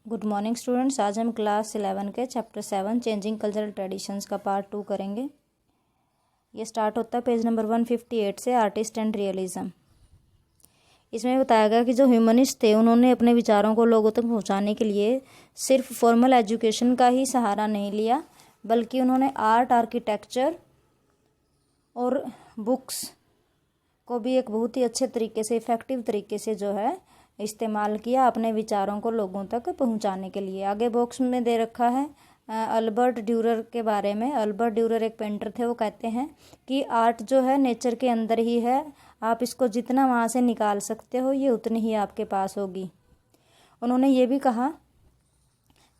Good morning students. आज हम class 11 के चैप्टर 7 चेंजिंग कल्चरल ट्रेडिशंस का पार्ट 2 करेंगे। ये स्टार्ट होता है पेज नंबर 158 से, आर्टिस्ट एंड रियलिज्म। इसमें बताया गया कि जो ह्यूमनिस्ट थे उन्होंने अपने विचारों को लोगों तक पहुंचाने के लिए सिर्फ फॉर्मल एजुकेशन का ही सहारा नहीं लिया, बल्कि उन्होंने आर्ट, आर्किटेक्चर और बुक्स को भी एक बहुत ही अच्छे तरीके से, इफ़ेक्टिव तरीके से जो है इस्तेमाल किया अपने विचारों को लोगों तक पहुंचाने के लिए। आगे बॉक्स में दे रखा है अल्बर्ट ड्यूरर के बारे में। अल्बर्ट ड्यूरर एक पेंटर थे। वो कहते हैं कि आर्ट जो है नेचर के अंदर ही है, आप इसको जितना वहाँ से निकाल सकते हो ये उतनी ही आपके पास होगी। उन्होंने ये भी कहा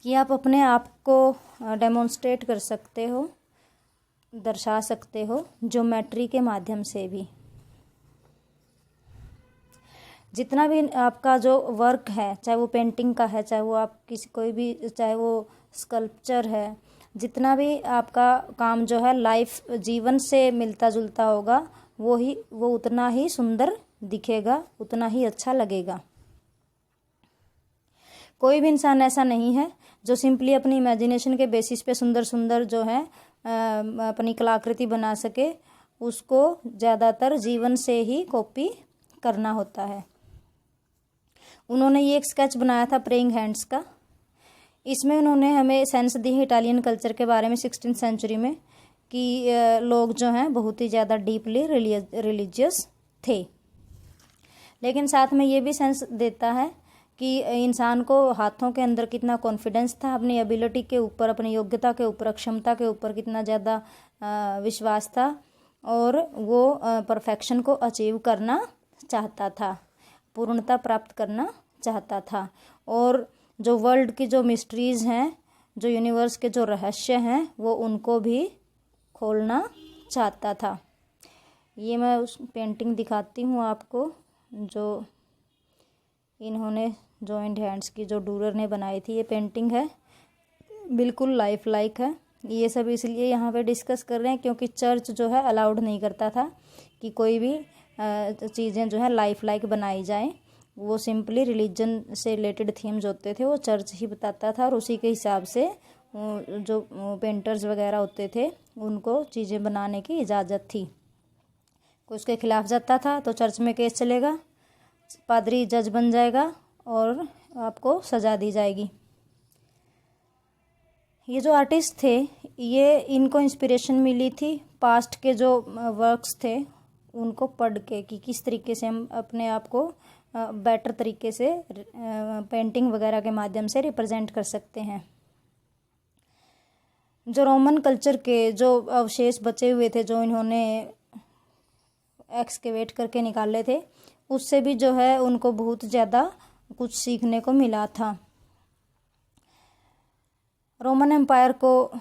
कि आप अपने आप को डेमोन्स्ट्रेट कर सकते हो, दर्शा सकते हो ज्योमेट्री के माध्यम से भी। जितना भी आपका जो वर्क है, चाहे वो पेंटिंग का है, चाहे वो आप कोई भी, चाहे वो स्कल्पचर है, जितना भी आपका काम जो है लाइफ, जीवन से मिलता जुलता होगा, वो उतना ही सुंदर दिखेगा, उतना ही अच्छा लगेगा। कोई भी इंसान ऐसा नहीं है जो सिंपली अपनी इमेजिनेशन के बेसिस पे सुंदर सुंदर जो है अपनी कलाकृति बना सके। उसको ज़्यादातर जीवन से ही कॉपी करना होता है। उन्होंने ये एक स्केच बनाया था प्रेइंग हैंड्स का। इसमें उन्होंने हमें सेंस दी है इटालियन कल्चर के बारे में 16th सेंचुरी में, कि लोग जो हैं बहुत ही ज़्यादा डीपली रिलीजियस थे। लेकिन साथ में ये भी सेंस देता है कि इंसान को हाथों के अंदर कितना कॉन्फिडेंस था, अपनी एबिलिटी के ऊपर, अपनी योग्यता के ऊपर, क्षमता के ऊपर कितना ज़्यादा विश्वास था, और वो परफेक्शन को अचीव करना चाहता था, पूर्णता प्राप्त करना चाहता था। और जो वर्ल्ड की जो मिस्ट्रीज़ हैं, जो यूनिवर्स के जो रहस्य हैं, वो उनको भी खोलना चाहता था। ये मैं उस पेंटिंग दिखाती हूँ आपको, जो इन्होंने जॉइंट हैंड्स की जो डूरर ने बनाई थी। ये पेंटिंग है, बिल्कुल लाइफ लाइक है। ये सब इसलिए यहाँ पे डिस्कस कर रहे हैं क्योंकि चर्च जो है अलाउड नहीं करता था कि कोई भी चीज़ें जो है लाइफ लाइक बनाई जाएं। वो सिंपली रिलीजन से रिलेटेड थीम्स होते थे, वो चर्च ही बताता था, और उसी के हिसाब से जो पेंटर्स वगैरह होते थे उनको चीज़ें बनाने की इजाज़त थी। कोई उसके खिलाफ जाता था तो चर्च में केस चलेगा, पादरी जज बन जाएगा और आपको सज़ा दी जाएगी। ये जो आर्टिस्ट थे, ये इनको इंस्पिरेशन मिली थी पास्ट के जो वर्क्स थे उनको पढ़ के, कि किस तरीके से हम अपने आप को बेटर तरीके से पेंटिंग वगैरह के माध्यम से रिप्रेजेंट कर सकते हैं। जो रोमन कल्चर के जो अवशेष बचे हुए थे, जो इन्होंने एक्सकेवेट करके निकाले थे, उससे भी जो है उनको बहुत ज़्यादा कुछ सीखने को मिला था। रोमन एम्पायर को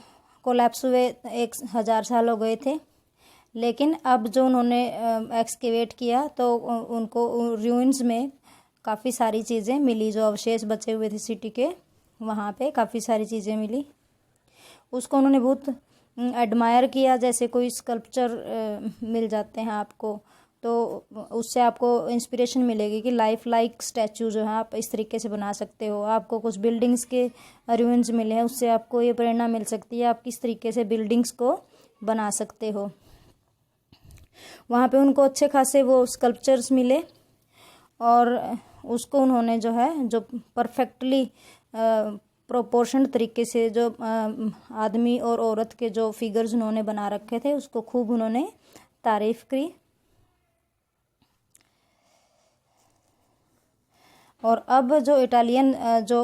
कोलैप्स हुए 1000 साल हो गए थे, लेकिन अब जो उन्होंने एक्सकेवेट किया तो उनको रूइंस में काफ़ी सारी चीज़ें मिली। जो अवशेष बचे हुए थे सिटी के, वहाँ पे काफ़ी सारी चीज़ें मिली। उसको उन्होंने बहुत एडमायर किया। जैसे कोई स्कल्पचर मिल जाते हैं आपको, तो उससे आपको इंस्पिरेशन मिलेगी कि लाइफ लाइक स्टैचू जो है आप इस तरीके से बना सकते हो। आपको कुछ बिल्डिंग्स के रूइंस मिले हैं, उससे आपको ये प्रेरणा मिल सकती है आप किस तरीके से बिल्डिंग्स को बना सकते हो। वहाँ पे उनको अच्छे खासे वो स्कल्पचर्स मिले, और उसको उन्होंने जो है, जो परफेक्टली प्रोपोर्शन तरीके से जो आदमी और औरत के जो फिगर्स उन्होंने बना रखे थे, उसको खूब उन्होंने तारीफ की। और अब जो इटालियन जो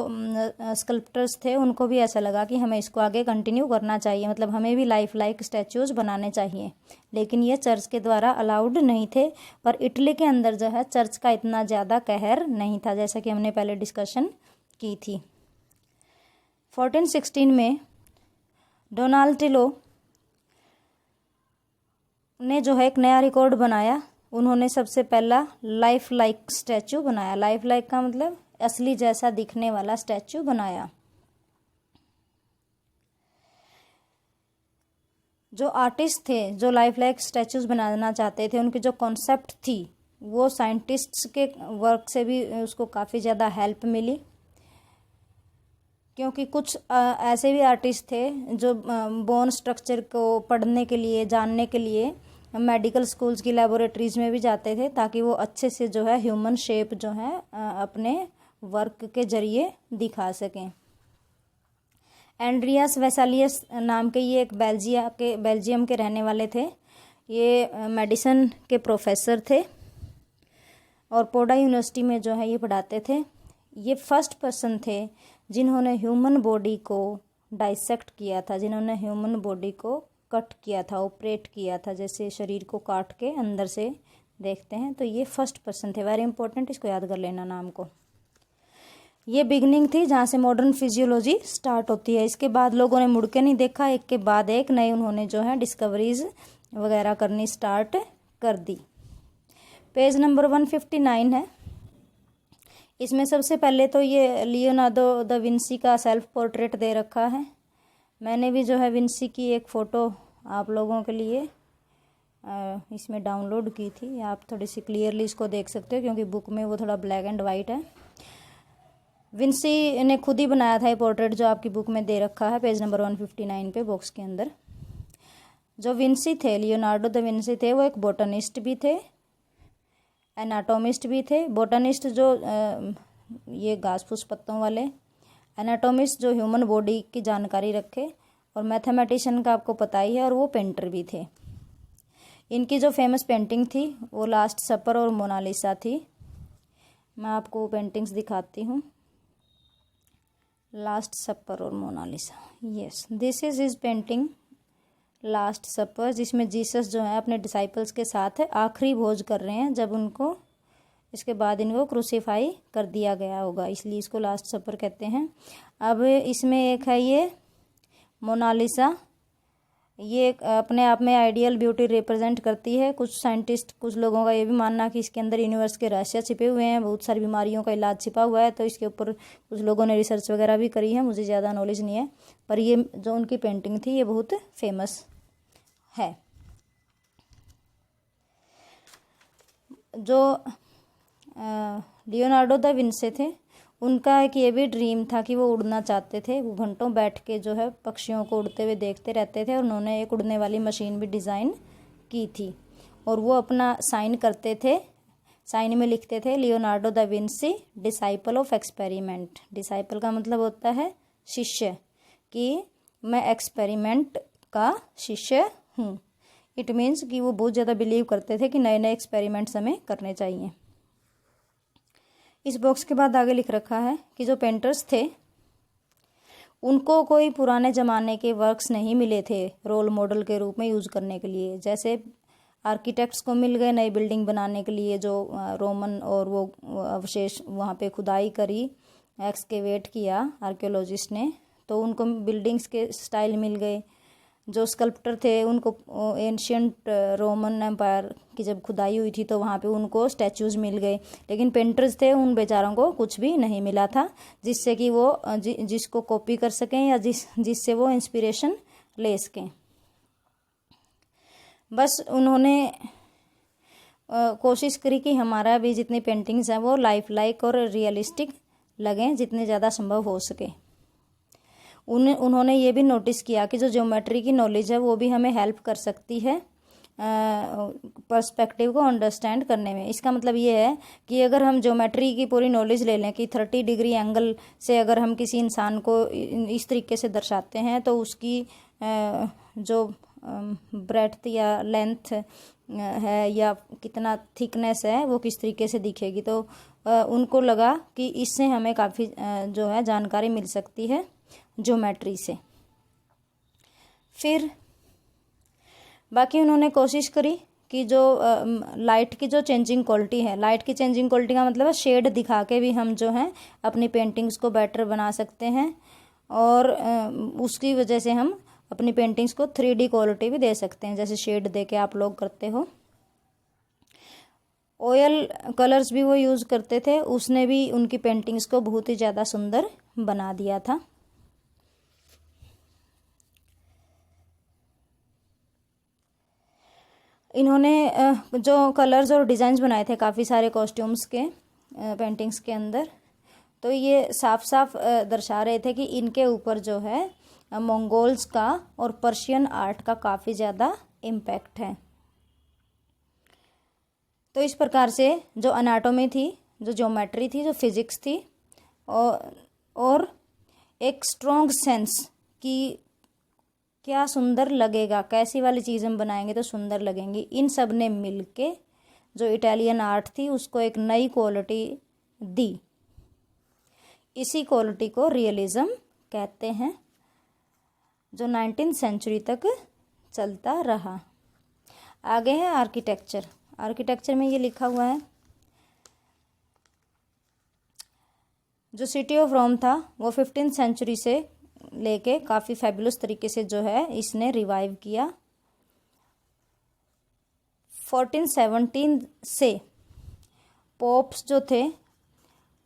स्कल्प्टर्स थे उनको भी ऐसा लगा कि हमें इसको आगे कंटिन्यू करना चाहिए, मतलब हमें भी लाइफ लाइक स्टैचूज़ बनाने चाहिए। लेकिन ये चर्च के द्वारा अलाउड नहीं थे। पर इटली के अंदर जो है चर्च का इतना ज़्यादा कहर नहीं था, जैसा कि हमने पहले डिस्कशन की थी। 1416 में डोनाल्टिलो ने जो है एक नया रिकॉर्ड बनाया। उन्होंने सबसे पहला लाइफ लाइक स्टैचू बनाया। लाइफ लाइक का मतलब असली जैसा दिखने वाला स्टैचू बनाया। जो आर्टिस्ट थे जो लाइफ लाइक स्टैचूज बनाना चाहते थे, उनकी जो कॉन्सेप्ट थी वो साइंटिस्ट्स के वर्क से भी उसको काफ़ी ज़्यादा हेल्प मिली। क्योंकि कुछ ऐसे भी आर्टिस्ट थे जो बोन स्ट्रक्चर को पढ़ने के लिए, जानने के लिए मेडिकल स्कूल्स की लेबोरेटरीज में भी जाते थे, ताकि वो अच्छे से जो है ह्यूमन शेप जो है अपने वर्क के जरिए दिखा सकें। एंड्रियास वेसालियस नाम के ये एक बेल्जियम के रहने वाले थे। ये मेडिसिन के प्रोफेसर थे और पोडा यूनिवर्सिटी में जो है ये पढ़ाते थे। ये फर्स्ट पर्सन थे जिन्होंने ह्यूमन बॉडी को डाइसेक्ट किया था, जिन्होंने ह्यूमन बॉडी को कट किया था, ऑपरेट किया था, जैसे शरीर को काट के अंदर से देखते हैं। तो ये फर्स्ट पर्सन थे, वेरी इंपॉर्टेंट, इसको याद कर लेना नाम को। ये बिगनिंग थी जहाँ से मॉडर्न फिजियोलॉजी स्टार्ट होती है। इसके बाद लोगों ने मुड़ के नहीं देखा, एक के बाद एक नए उन्होंने जो है डिस्कवरीज वगैरह करनी स्टार्ट कर दी। पेज नंबर 159 है। इसमें सबसे पहले तो ये लियोनार्डो दा विंसी का सेल्फ पोर्ट्रेट दे रखा है। मैंने भी जो है विंसी की एक फ़ोटो आप लोगों के लिए इसमें डाउनलोड की थी। आप थोड़ी सी क्लियरली इसको देख सकते हो क्योंकि बुक में वो थोड़ा ब्लैक एंड वाइट है। विंसी ने खुद ही बनाया था ये पोर्ट्रेट जो आपकी बुक में दे रखा है पेज नंबर 159 पे बॉक्स के अंदर। जो विंसी थे, लियोनार्डो दा विंसी थे, वो एक बोटनिस्ट भी थे, एनाटोमिस्ट भी थे। बोटनिस्ट जो ये घास फूस पत्तों वाले, एनाटोमिस्ट जो ह्यूमन बॉडी की जानकारी रखे, और मैथमेटिशियन का आपको पता ही है, और वो पेंटर भी थे। इनकी जो फेमस पेंटिंग थी वो लास्ट सपर और मोनालिसा थी। मैं आपको पेंटिंग्स दिखाती हूँ। लास्ट सपर और Mona Lisa, yes, this is his painting Last Supper, जिसमें जीसस जो है अपने डिसाइपल्स के साथ आखिरी भोज कर रहे हैं, जब उनको इसके बाद इनको क्रूसीफाई कर दिया गया होगा, इसलिए इसको लास्ट सपर कहते हैं। अब इसमें एक है ये मोनालिसा, ये अपने आप में आइडियल ब्यूटी रिप्रेजेंट करती है। कुछ साइंटिस्ट, कुछ लोगों का ये भी मानना कि इसके अंदर यूनिवर्स के रहस्य छिपे हुए हैं, बहुत सारी बीमारियों का इलाज छिपा हुआ है। तो इसके ऊपर कुछ लोगों ने रिसर्च वगैरह भी करी है, मुझे ज़्यादा नॉलेज नहीं है, पर ये जो उनकी पेंटिंग थी ये बहुत फेमस है। जो लियोनार्डो दा विंसी थे, उनका एक ये भी ड्रीम था कि वो उड़ना चाहते थे। वो घंटों बैठ के जो है पक्षियों को उड़ते हुए देखते रहते थे, और उन्होंने एक उड़ने वाली मशीन भी डिज़ाइन की थी, और वो अपना साइन करते थे, साइन में लिखते थे Leonardo da Vinci disciple of experiment. Disciple का मतलब होता है शिष्य, कि मैं एक्सपेरिमेंट का शिष्य हूँ। इट मीन्स कि वो बहुत ज़्यादा बिलीव करते थे कि नए नए एक्सपेरिमेंट्स हमें करने चाहिए। इस बॉक्स के बाद आगे लिख रखा है कि जो पेंटर्स थे उनको कोई पुराने ज़माने के वर्क्स नहीं मिले थे रोल मॉडल के रूप में यूज़ करने के लिए। जैसे आर्किटेक्ट्स को मिल गए नई बिल्डिंग बनाने के लिए, जो रोमन और वो अवशेष वहाँ पे खुदाई करी, एक्सकेवेट किया आर्कियोलॉजिस्ट ने, तो उनको बिल्डिंग्स के स्टाइल मिल गए। जो स्कल्प्टर थे उनको एंशियंट रोमन एम्पायर की जब खुदाई हुई थी तो वहाँ पे उनको स्टैचूज़ मिल गए। लेकिन पेंटर्स थे, उन बेचारों को कुछ भी नहीं मिला था जिससे कि वो जिसको कॉपी कर सकें या जिससे वो इंस्पिरेशन ले सकें। बस उन्होंने कोशिश करी कि हमारा भी जितनी पेंटिंग्स हैं वो लाइफ लाइक और रियलिस्टिक लगें, जितने ज़्यादा संभव हो सके। उन्होंने ये भी नोटिस किया कि जो ज्योमेट्री की नॉलेज है वो भी हमें हेल्प कर सकती है पर्सपेक्टिव को अंडरस्टैंड करने में। इसका मतलब ये है कि अगर हम ज्योमेट्री की पूरी नॉलेज ले लें कि 30 डिग्री एंगल से अगर हम किसी इंसान को इस तरीके से दर्शाते हैं तो उसकी जो ब्रेड्थ या लेंथ है या कितना थिकनेस है वो किस तरीके से दिखेगी। तो उनको लगा कि इससे हमें काफ़ी जो है जानकारी मिल सकती है ज्योमेट्री से। फिर बाकी उन्होंने कोशिश करी कि जो लाइट की जो चेंजिंग क्वालिटी है, लाइट की चेंजिंग क्वालिटी का मतलब है शेड दिखा के भी हम जो है अपनी पेंटिंग्स को बेटर बना सकते हैं, और उसकी वजह से हम अपनी पेंटिंग्स को 3D क्वालिटी भी दे सकते हैं, जैसे शेड दे के आप लोग करते हो। ऑयल कलर्स भी वो यूज़ करते थे, उसने भी उनकी पेंटिंग्स को बहुत ही ज़्यादा सुंदर बना दिया था। इन्होंने जो कलर्स और डिज़ाइंस बनाए थे काफ़ी सारे कॉस्ट्यूम्स के पेंटिंग्स के अंदर, तो ये साफ साफ दर्शा रहे थे कि इनके ऊपर जो है मंगोल्स का और पर्शियन आर्ट का काफ़ी ज़्यादा इम्पैक्ट है। तो इस प्रकार से जो अनाटोमी थी, जो ज्योमेट्री थी, जो फिजिक्स थी, और एक स्ट्रॉन्ग सेंस कि क्या सुंदर लगेगा, कैसी वाली चीज़ हम बनाएंगे तो सुंदर लगेंगी, इन सब ने मिलके जो इटालियन आर्ट थी उसको एक नई क्वालिटी दी। इसी क्वालिटी को रियलिज्म कहते हैं, जो 19वीं सेंचुरी तक चलता रहा। आगे है आर्किटेक्चर। आर्किटेक्चर में ये लिखा हुआ है, जो सिटी ऑफ रोम था वो 15वीं सेंचुरी से लेके काफ़ी फैबुलस तरीके से जो है इसने रिवाइव किया। 1417 से पोप्स जो थे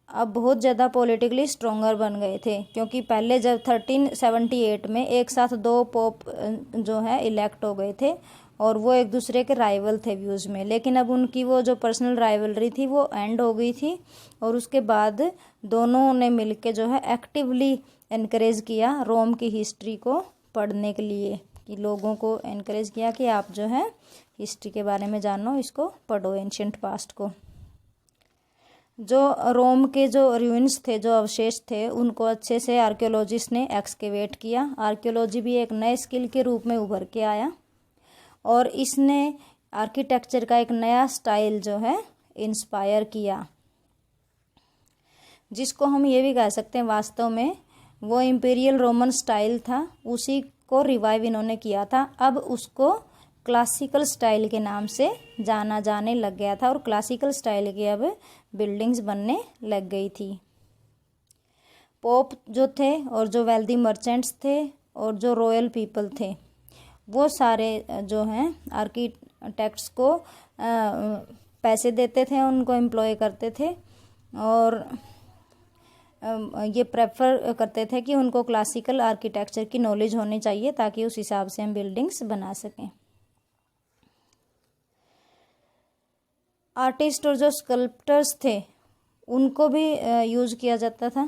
अब बहुत ज़्यादा पॉलिटिकली स्ट्रोंगर बन गए थे, क्योंकि पहले जब 1378 में एक साथ 2 पोप जो है इलेक्ट हो गए थे और वो एक दूसरे के राइवल थे व्यूज़ में, लेकिन अब उनकी वो जो पर्सनल राइवलरी थी वो एंड हो गई थी। और उसके बाद दोनों ने मिलके जो है एक्टिवली इनकरेज किया रोम की हिस्ट्री को पढ़ने के लिए, कि लोगों को इनकरेज किया कि आप जो है हिस्ट्री के बारे में जानो, इसको पढ़ो, एंशिएंट पास्ट को। जो रोम के जो रूइंस थे, जो अवशेष थे, उनको अच्छे से आर्कियोलॉजिस्ट ने एक्सकेवेट किया। आर्कियोलॉजी भी एक नए स्किल के रूप में उभर के आया और इसने आर्किटेक्चर का एक नया स्टाइल जो है इंस्पायर किया, जिसको हम ये भी कह सकते हैं वास्तव में वो इम्पीरियल रोमन स्टाइल था, उसी को रिवाइव इन्होंने किया था। अब उसको क्लासिकल स्टाइल के नाम से जाना जाने लग गया था और क्लासिकल स्टाइल की अब बिल्डिंग्स बनने लग गई थी। पोप जो थे और जो वेल्दी मर्चेंट्स थे और जो रॉयल पीपल थे, वो सारे जो हैं आर्किटेक्ट्स को पैसे देते थे, उनको एम्प्लॉय करते थे और ये प्रेफर करते थे कि उनको क्लासिकल आर्किटेक्चर की नॉलेज होनी चाहिए ताकि उस हिसाब से हम बिल्डिंग्स बना सकें। आर्टिस्ट और जो स्कल्प्टर्स थे उनको भी यूज़ किया जाता था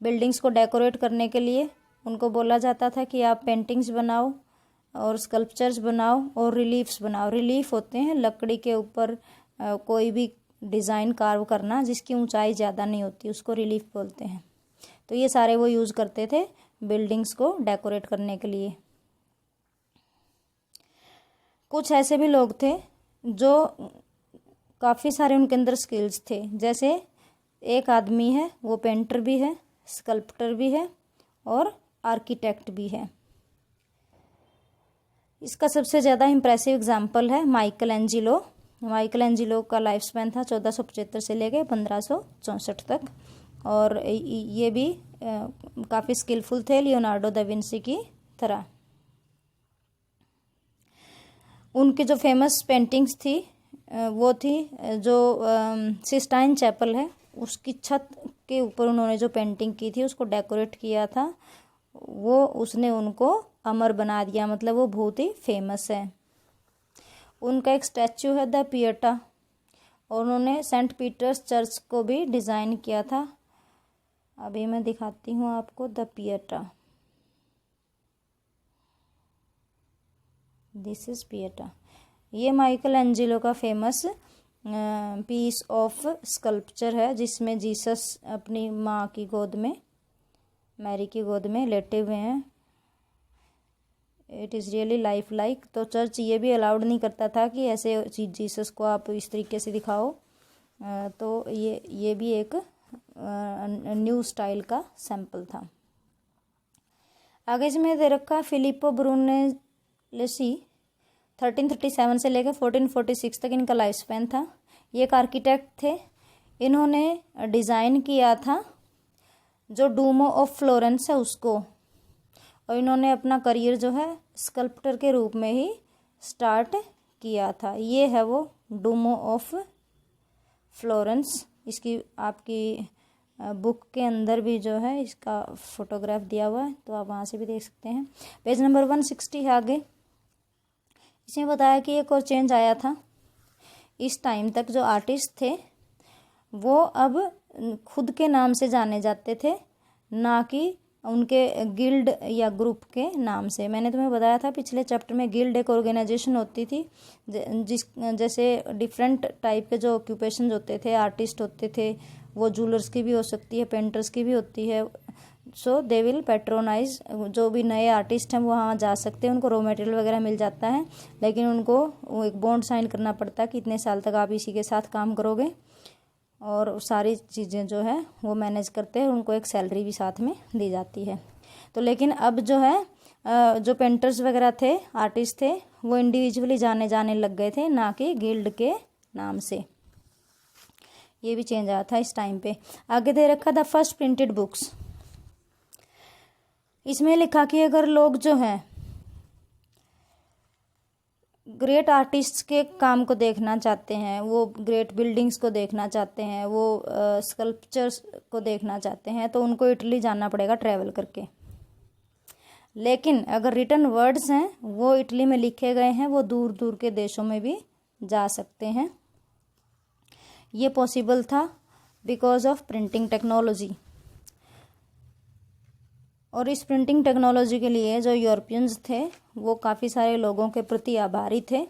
बिल्डिंग्स को डेकोरेट करने के लिए। उनको बोला जाता था कि आप पेंटिंग्स बनाओ और स्कल्पचर्स बनाओ और रिलीफ्स बनाओ। रिलीफ होते हैं लकड़ी के ऊपर कोई भी डिज़ाइन कार्व करना जिसकी ऊंचाई ज़्यादा नहीं होती, उसको रिलीफ बोलते हैं। तो ये सारे वो यूज़ करते थे बिल्डिंग्स को डेकोरेट करने के लिए। कुछ ऐसे भी लोग थे जो काफ़ी सारे उनके अंदर स्किल्स थे, जैसे एक आदमी है वो पेंटर भी है, स्कल्प्टर भी है और आर्किटेक्ट भी है। इसका सबसे ज़्यादा इम्प्रेसिव एग्जाम्पल है माइकल एंजिलो। माइकल एंजिलो का लाइफ स्पैन था 1475 से लेके 1564 तक और ये भी काफ़ी स्किलफुल थे लियोनार्डो दा विंसी की तरह। उनकी जो फेमस पेंटिंग्स थी वो थी जो सिस्टाइन चैपल है, उसकी छत के ऊपर उन्होंने जो पेंटिंग की थी उसको डेकोरेट किया था, वो उसने उनको अमर बना दिया, मतलब वो बहुत ही फेमस है। उनका एक स्टैचू है द पिएटा और उन्होंने सेंट पीटर्स चर्च को भी डिज़ाइन किया था। अभी मैं दिखाती हूँ आपको the Pieta. This is Pieta. ये माइकल एंजिलो का फेमस पीस ऑफ स्कल्पचर है जिसमें जीसस अपनी माँ की गोद में, मैरी की गोद में लेटे हुए हैं। It is really life like. तो चर्च ये भी अलाउड नहीं करता था कि ऐसे जीसस को आप इस तरीके से दिखाओ, तो ये भी एक न्यू स्टाइल का सैंपल था। आगे इसमें दे रखा फिलिप्पो ब्रूनेलेसी 1337 से लेकर 1446 तक इनका लाइफ स्पैन था। ये एक आर्किटेक्ट थे। इन्होंने डिज़ाइन किया था जो डूमो ऑफ फ्लोरेंस है उसको, और इन्होंने अपना करियर जो है स्कल्प्टर के रूप में ही स्टार्ट किया था। ये है वो डूमो ऑफ फ्लोरेंस। इसकी आपकी बुक के अंदर भी जो है इसका फोटोग्राफ दिया हुआ है, तो आप वहाँ से भी देख सकते हैं। पेज नंबर 160 है आगे। इसमें बताया कि एक और चेंज आया था। इस टाइम तक जो आर्टिस्ट थे वो अब खुद के नाम से जाने जाते थे, ना कि उनके गिल्ड या ग्रुप के नाम से। मैंने तुम्हें बताया था पिछले चैप्टर में, गिल्ड एक ऑर्गेनाइजेशन होती थी जैसे डिफरेंट टाइप के जो ऑक्यूपेशन होते थे, आर्टिस्ट होते थे, वो जूलर्स की भी हो सकती है, पेंटर्स की भी होती है। सो दे विल पैट्रोनाइज, जो भी नए आर्टिस्ट हैं वो वहाँ जा सकते हैं, उनको रॉ मटेरियल वगैरह मिल जाता है, लेकिन उनको वो एक बॉन्ड साइन करना पड़ता है कि इतने साल तक आप इसी के साथ काम करोगे, और सारी चीज़ें जो है वो मैनेज करते हैं, उनको एक सैलरी भी साथ में दी जाती है। तो लेकिन अब जो है जो पेंटर्स वगैरह थे, आर्टिस्ट थे, वो इंडिविजुअली जाने लग गए थे, ना कि गिल्ड के नाम से। ये भी चेंज आया था इस टाइम पे। आगे दे रखा था फर्स्ट प्रिंटेड बुक्स। इसमें लिखा कि अगर लोग जो हैं ग्रेट आर्टिस्ट्स के काम को देखना चाहते हैं, वो ग्रेट बिल्डिंग्स को देखना चाहते हैं, वो स्कल्पचर्स को देखना चाहते हैं, तो उनको इटली जाना पड़ेगा ट्रैवल करके। लेकिन अगर रिटन वर्ड्स हैं वो इटली में लिखे गए हैं, वो दूर दूर के देशों में भी जा सकते हैं। ये पॉसिबल था बिकॉज ऑफ प्रिंटिंग टेक्नोलॉजी। और इस प्रिंटिंग टेक्नोलॉजी के लिए जो यूरोपियंस थे वो काफ़ी सारे लोगों के प्रति आभारी थे।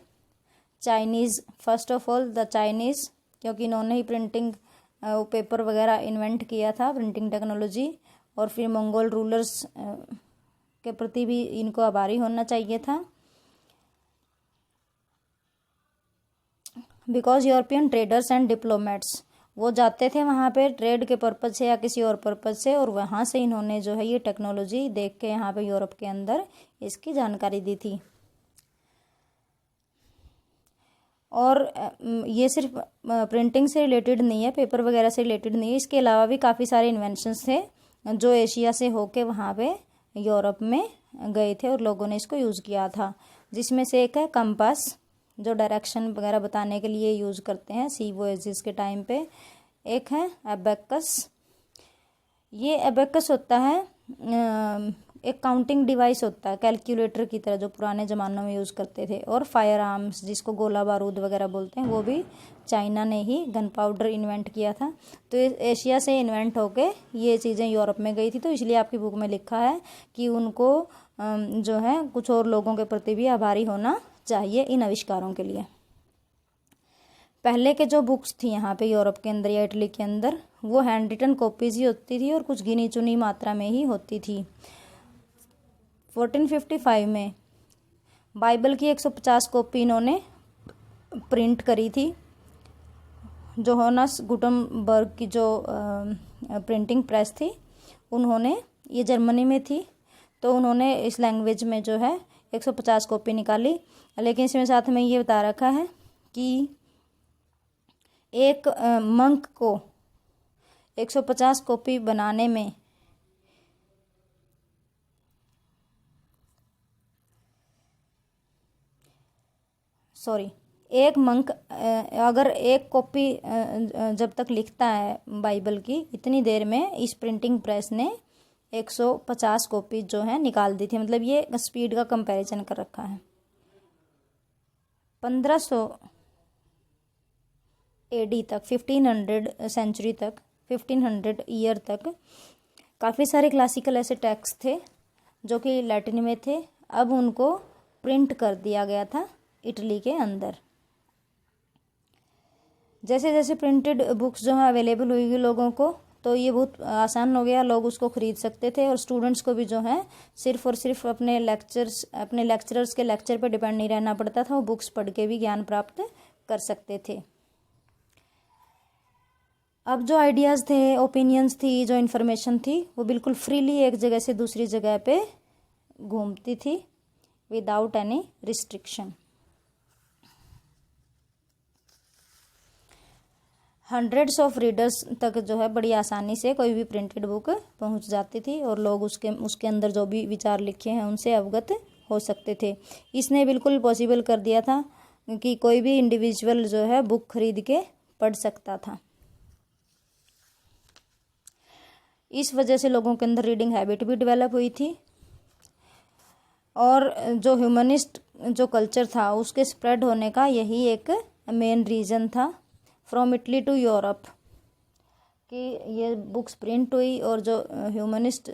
Chinese, first of all the Chinese, क्योंकि इन्होंने ही प्रिंटिंग पेपर वगैरह इन्वेंट किया था, प्रिंटिंग टेक्नोलॉजी। और फिर मंगोल रूलर्स के प्रति भी इनको आभारी होना चाहिए था। Because European traders and diplomats, वो जाते थे वहाँ पे ट्रेड के पर्पज़ से या किसी और पर्पज़ से, और वहाँ से इन्होंने जो है ये टेक्नोलॉजी देख के यहाँ पे यूरोप के अंदर इसकी जानकारी दी थी। और ये सिर्फ प्रिंटिंग से रिलेटेड नहीं है, पेपर वगैरह से रिलेटेड नहीं है, इसके अलावा भी काफ़ी सारे इन्वेंशंस थे जो एशिया से होके वहाँ पे यूरोप में गए थे और लोगों ने इसको यूज़ किया था। जिसमें से एक है कंपास, जो डायरेक्शन वगैरह बताने के लिए यूज़ करते हैं सी वॉयजेस के टाइम पे। एक है एबेकस। ये एबेकस होता है एक काउंटिंग डिवाइस होता है, कैलकुलेटर की तरह, जो पुराने ज़मानों में यूज़ करते थे। और फायर आर्म्स, जिसको गोला बारूद वगैरह बोलते हैं, वो भी चाइना ने ही गन पाउडर इन्वेंट किया था। तो एशिया से इन्वेंट होके ये चीज़ें यूरोप में गई थी, तो इसलिए आपकी बुक में लिखा है कि उनको जो है कुछ और लोगों के प्रति भी आभारी होना चाहिए इन आविष्कारों के लिए। पहले के जो बुक्स थी यहाँ पे यूरोप के अंदर या इटली के अंदर, वो हैंड रिटन कॉपीज ही होती थी और कुछ गिनी चुनी मात्रा में ही होती थी। 1455 में बाइबल की 150 कॉपी इन्होंने प्रिंट करी थी। जोहानस गुटेनबर्ग की जो प्रिंटिंग प्रेस थी, उन्होंने, ये जर्मनी में थी, तो उन्होंने इस लैंग्वेज में जो है 150 कॉपी निकाली। लेकिन इसमें साथ में ये बता रखा है कि एक मंक को 150 कॉपी बनाने में एक मंक अगर एक कॉपी जब तक लिखता है बाइबल की, इतनी देर में इस प्रिंटिंग प्रेस ने 150 कॉपी जो है निकाल दी थी। मतलब ये स्पीड का कंपैरिजन कर रखा है। 1500 AD तक, 1500 सेंचुरी तक, 1500 ईयर तक काफ़ी सारे क्लासिकल ऐसे टेक्स्ट थे जो कि लैटिन में थे। अब उनको प्रिंट कर दिया गया था इटली के अंदर। जैसे जैसे प्रिंटेड बुक्स जो है अवेलेबल हुई लोगों को, तो ये बहुत आसान हो गया, लोग उसको ख़रीद सकते थे। और स्टूडेंट्स को भी जो है सिर्फ और सिर्फ अपने लेक्चरर्स के लेक्चर पर डिपेंड नहीं रहना पड़ता था, वो बुक्स पढ़ के भी ज्ञान प्राप्त कर सकते थे। अब जो आइडियाज़ थे, ओपिनियंस थी, जो इन्फॉर्मेशन थी, वो बिल्कुल फ्रीली एक जगह से दूसरी जगह पे घूमती थी without any restriction. Hundreds of readers तक जो है बड़ी आसानी से कोई भी प्रिंटेड बुक पहुंच जाती थी और लोग उसके अंदर जो भी विचार लिखे हैं उनसे अवगत हो सकते थे। इसने बिल्कुल पॉसिबल कर दिया था कि कोई भी इंडिविजुअल जो है बुक खरीद के पढ़ सकता था। इस वजह से लोगों के अंदर रीडिंग हैबिट भी डेवलप हुई थी। और जो ह्यूमनिस्ट जो कल्चर था उसके स्प्रेड होने का यही एक मेन रीज़न था, फ्रॉम इटली टू यूरोप। कि ये बुक्स प्रिंट हुई और जो ह्यूमनिस्ट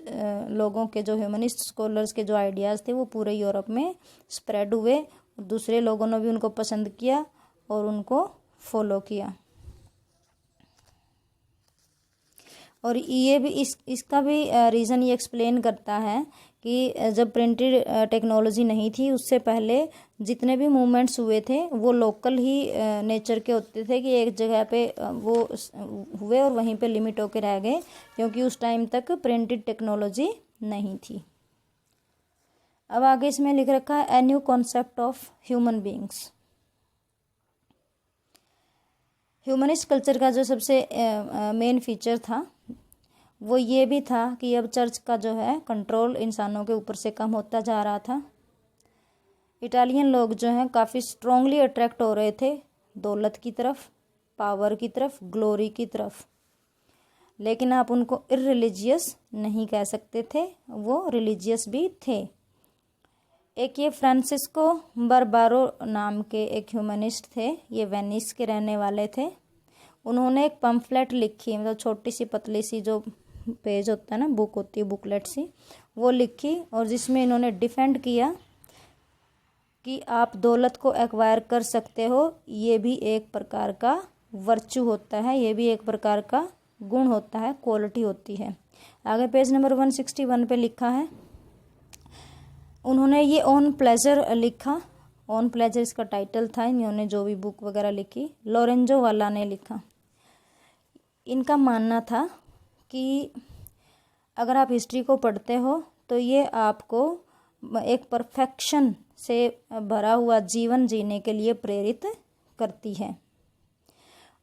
लोगों के, जो ह्यूमनिस्ट स्कॉलर्स के जो आइडियाज़ थे वो पूरे यूरोप में स्प्रेड हुए। दूसरे लोगों ने भी उनको पसंद किया और उनको फॉलो किया। और ये भी इसका भी रीज़न ये एक्सप्लेन करता है कि जब प्रिंटेड टेक्नोलॉजी नहीं थी उससे पहले जितने भी मूवमेंट्स हुए थे वो लोकल ही नेचर के होते थे, कि एक जगह पे वो हुए और वहीं पे लिमिट होके रह गए, क्योंकि उस टाइम तक प्रिंटेड टेक्नोलॉजी नहीं थी। अब आगे इसमें लिख रखा है a new concept of human beings. Humanist culture का जो सबसे मेन फीचर था वो ये भी था कि अब चर्च का जो है कंट्रोल इंसानों के ऊपर से कम होता जा रहा था। इटालियन लोग जो हैं काफ़ी स्ट्रांगली अट्रैक्ट हो रहे थे दौलत की तरफ, पावर की तरफ, ग्लोरी की तरफ, लेकिन आप उनको इररिलीजियस नहीं कह सकते थे, वो रिलीजियस भी थे। एक ये फ्रांसिस्को बर्बारो नाम के एक ह्यूमनिस्ट थे, ये वेनिस के रहने वाले थे। उन्होंने एक पम्फलेट लिखी, मतलब छोटी सी पतली सी जो पेज होता है ना, बुक होती है, बुकलेट सी, वो लिखी, और जिसमें इन्होंने डिफेंड किया कि आप दौलत को एक्वायर कर सकते हो, ये भी एक प्रकार का वर्चू होता है, ये भी एक प्रकार का गुण होता है, क्वालिटी होती है। आगे पेज नंबर 161 पे लिखा है, उन्होंने ये ऑन प्लेजर लिखा। ऑन प्लेजर इसका टाइटल था, इन्होंने जो भी बुक वगैरह लिखी, लोरेंजो वाला ने लिखा। इनका मानना था कि अगर आप हिस्ट्री को पढ़ते हो तो ये आपको एक परफेक्शन से भरा हुआ जीवन जीने के लिए प्रेरित करती है।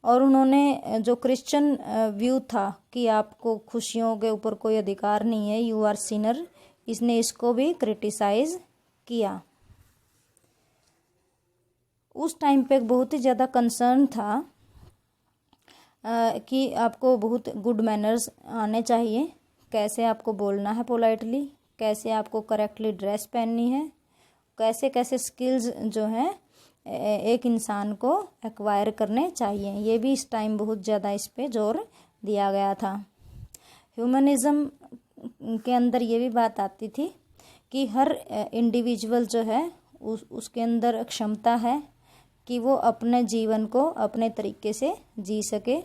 और उन्होंने जो क्रिश्चियन व्यू था कि आपको खुशियों के ऊपर कोई अधिकार नहीं है, यू आर सिनर, इसने इसको भी क्रिटिसाइज किया। उस टाइम पे बहुत ही ज़्यादा कंसर्न था कि आपको बहुत गुड मैनर्स आने चाहिए, कैसे आपको बोलना है पोलाइटली, कैसे आपको करेक्टली ड्रेस पहननी है, कैसे कैसे स्किल्स जो हैं एक इंसान को एक्वायर करने चाहिए। ये भी इस टाइम बहुत ज़्यादा इस पे जोर दिया गया था। ह्यूमनिज़्म के अंदर ये भी बात आती थी कि हर इंडिविजुअल जो है उसके अंदर क्षमता है कि वो अपने जीवन को अपने तरीके से जी सके।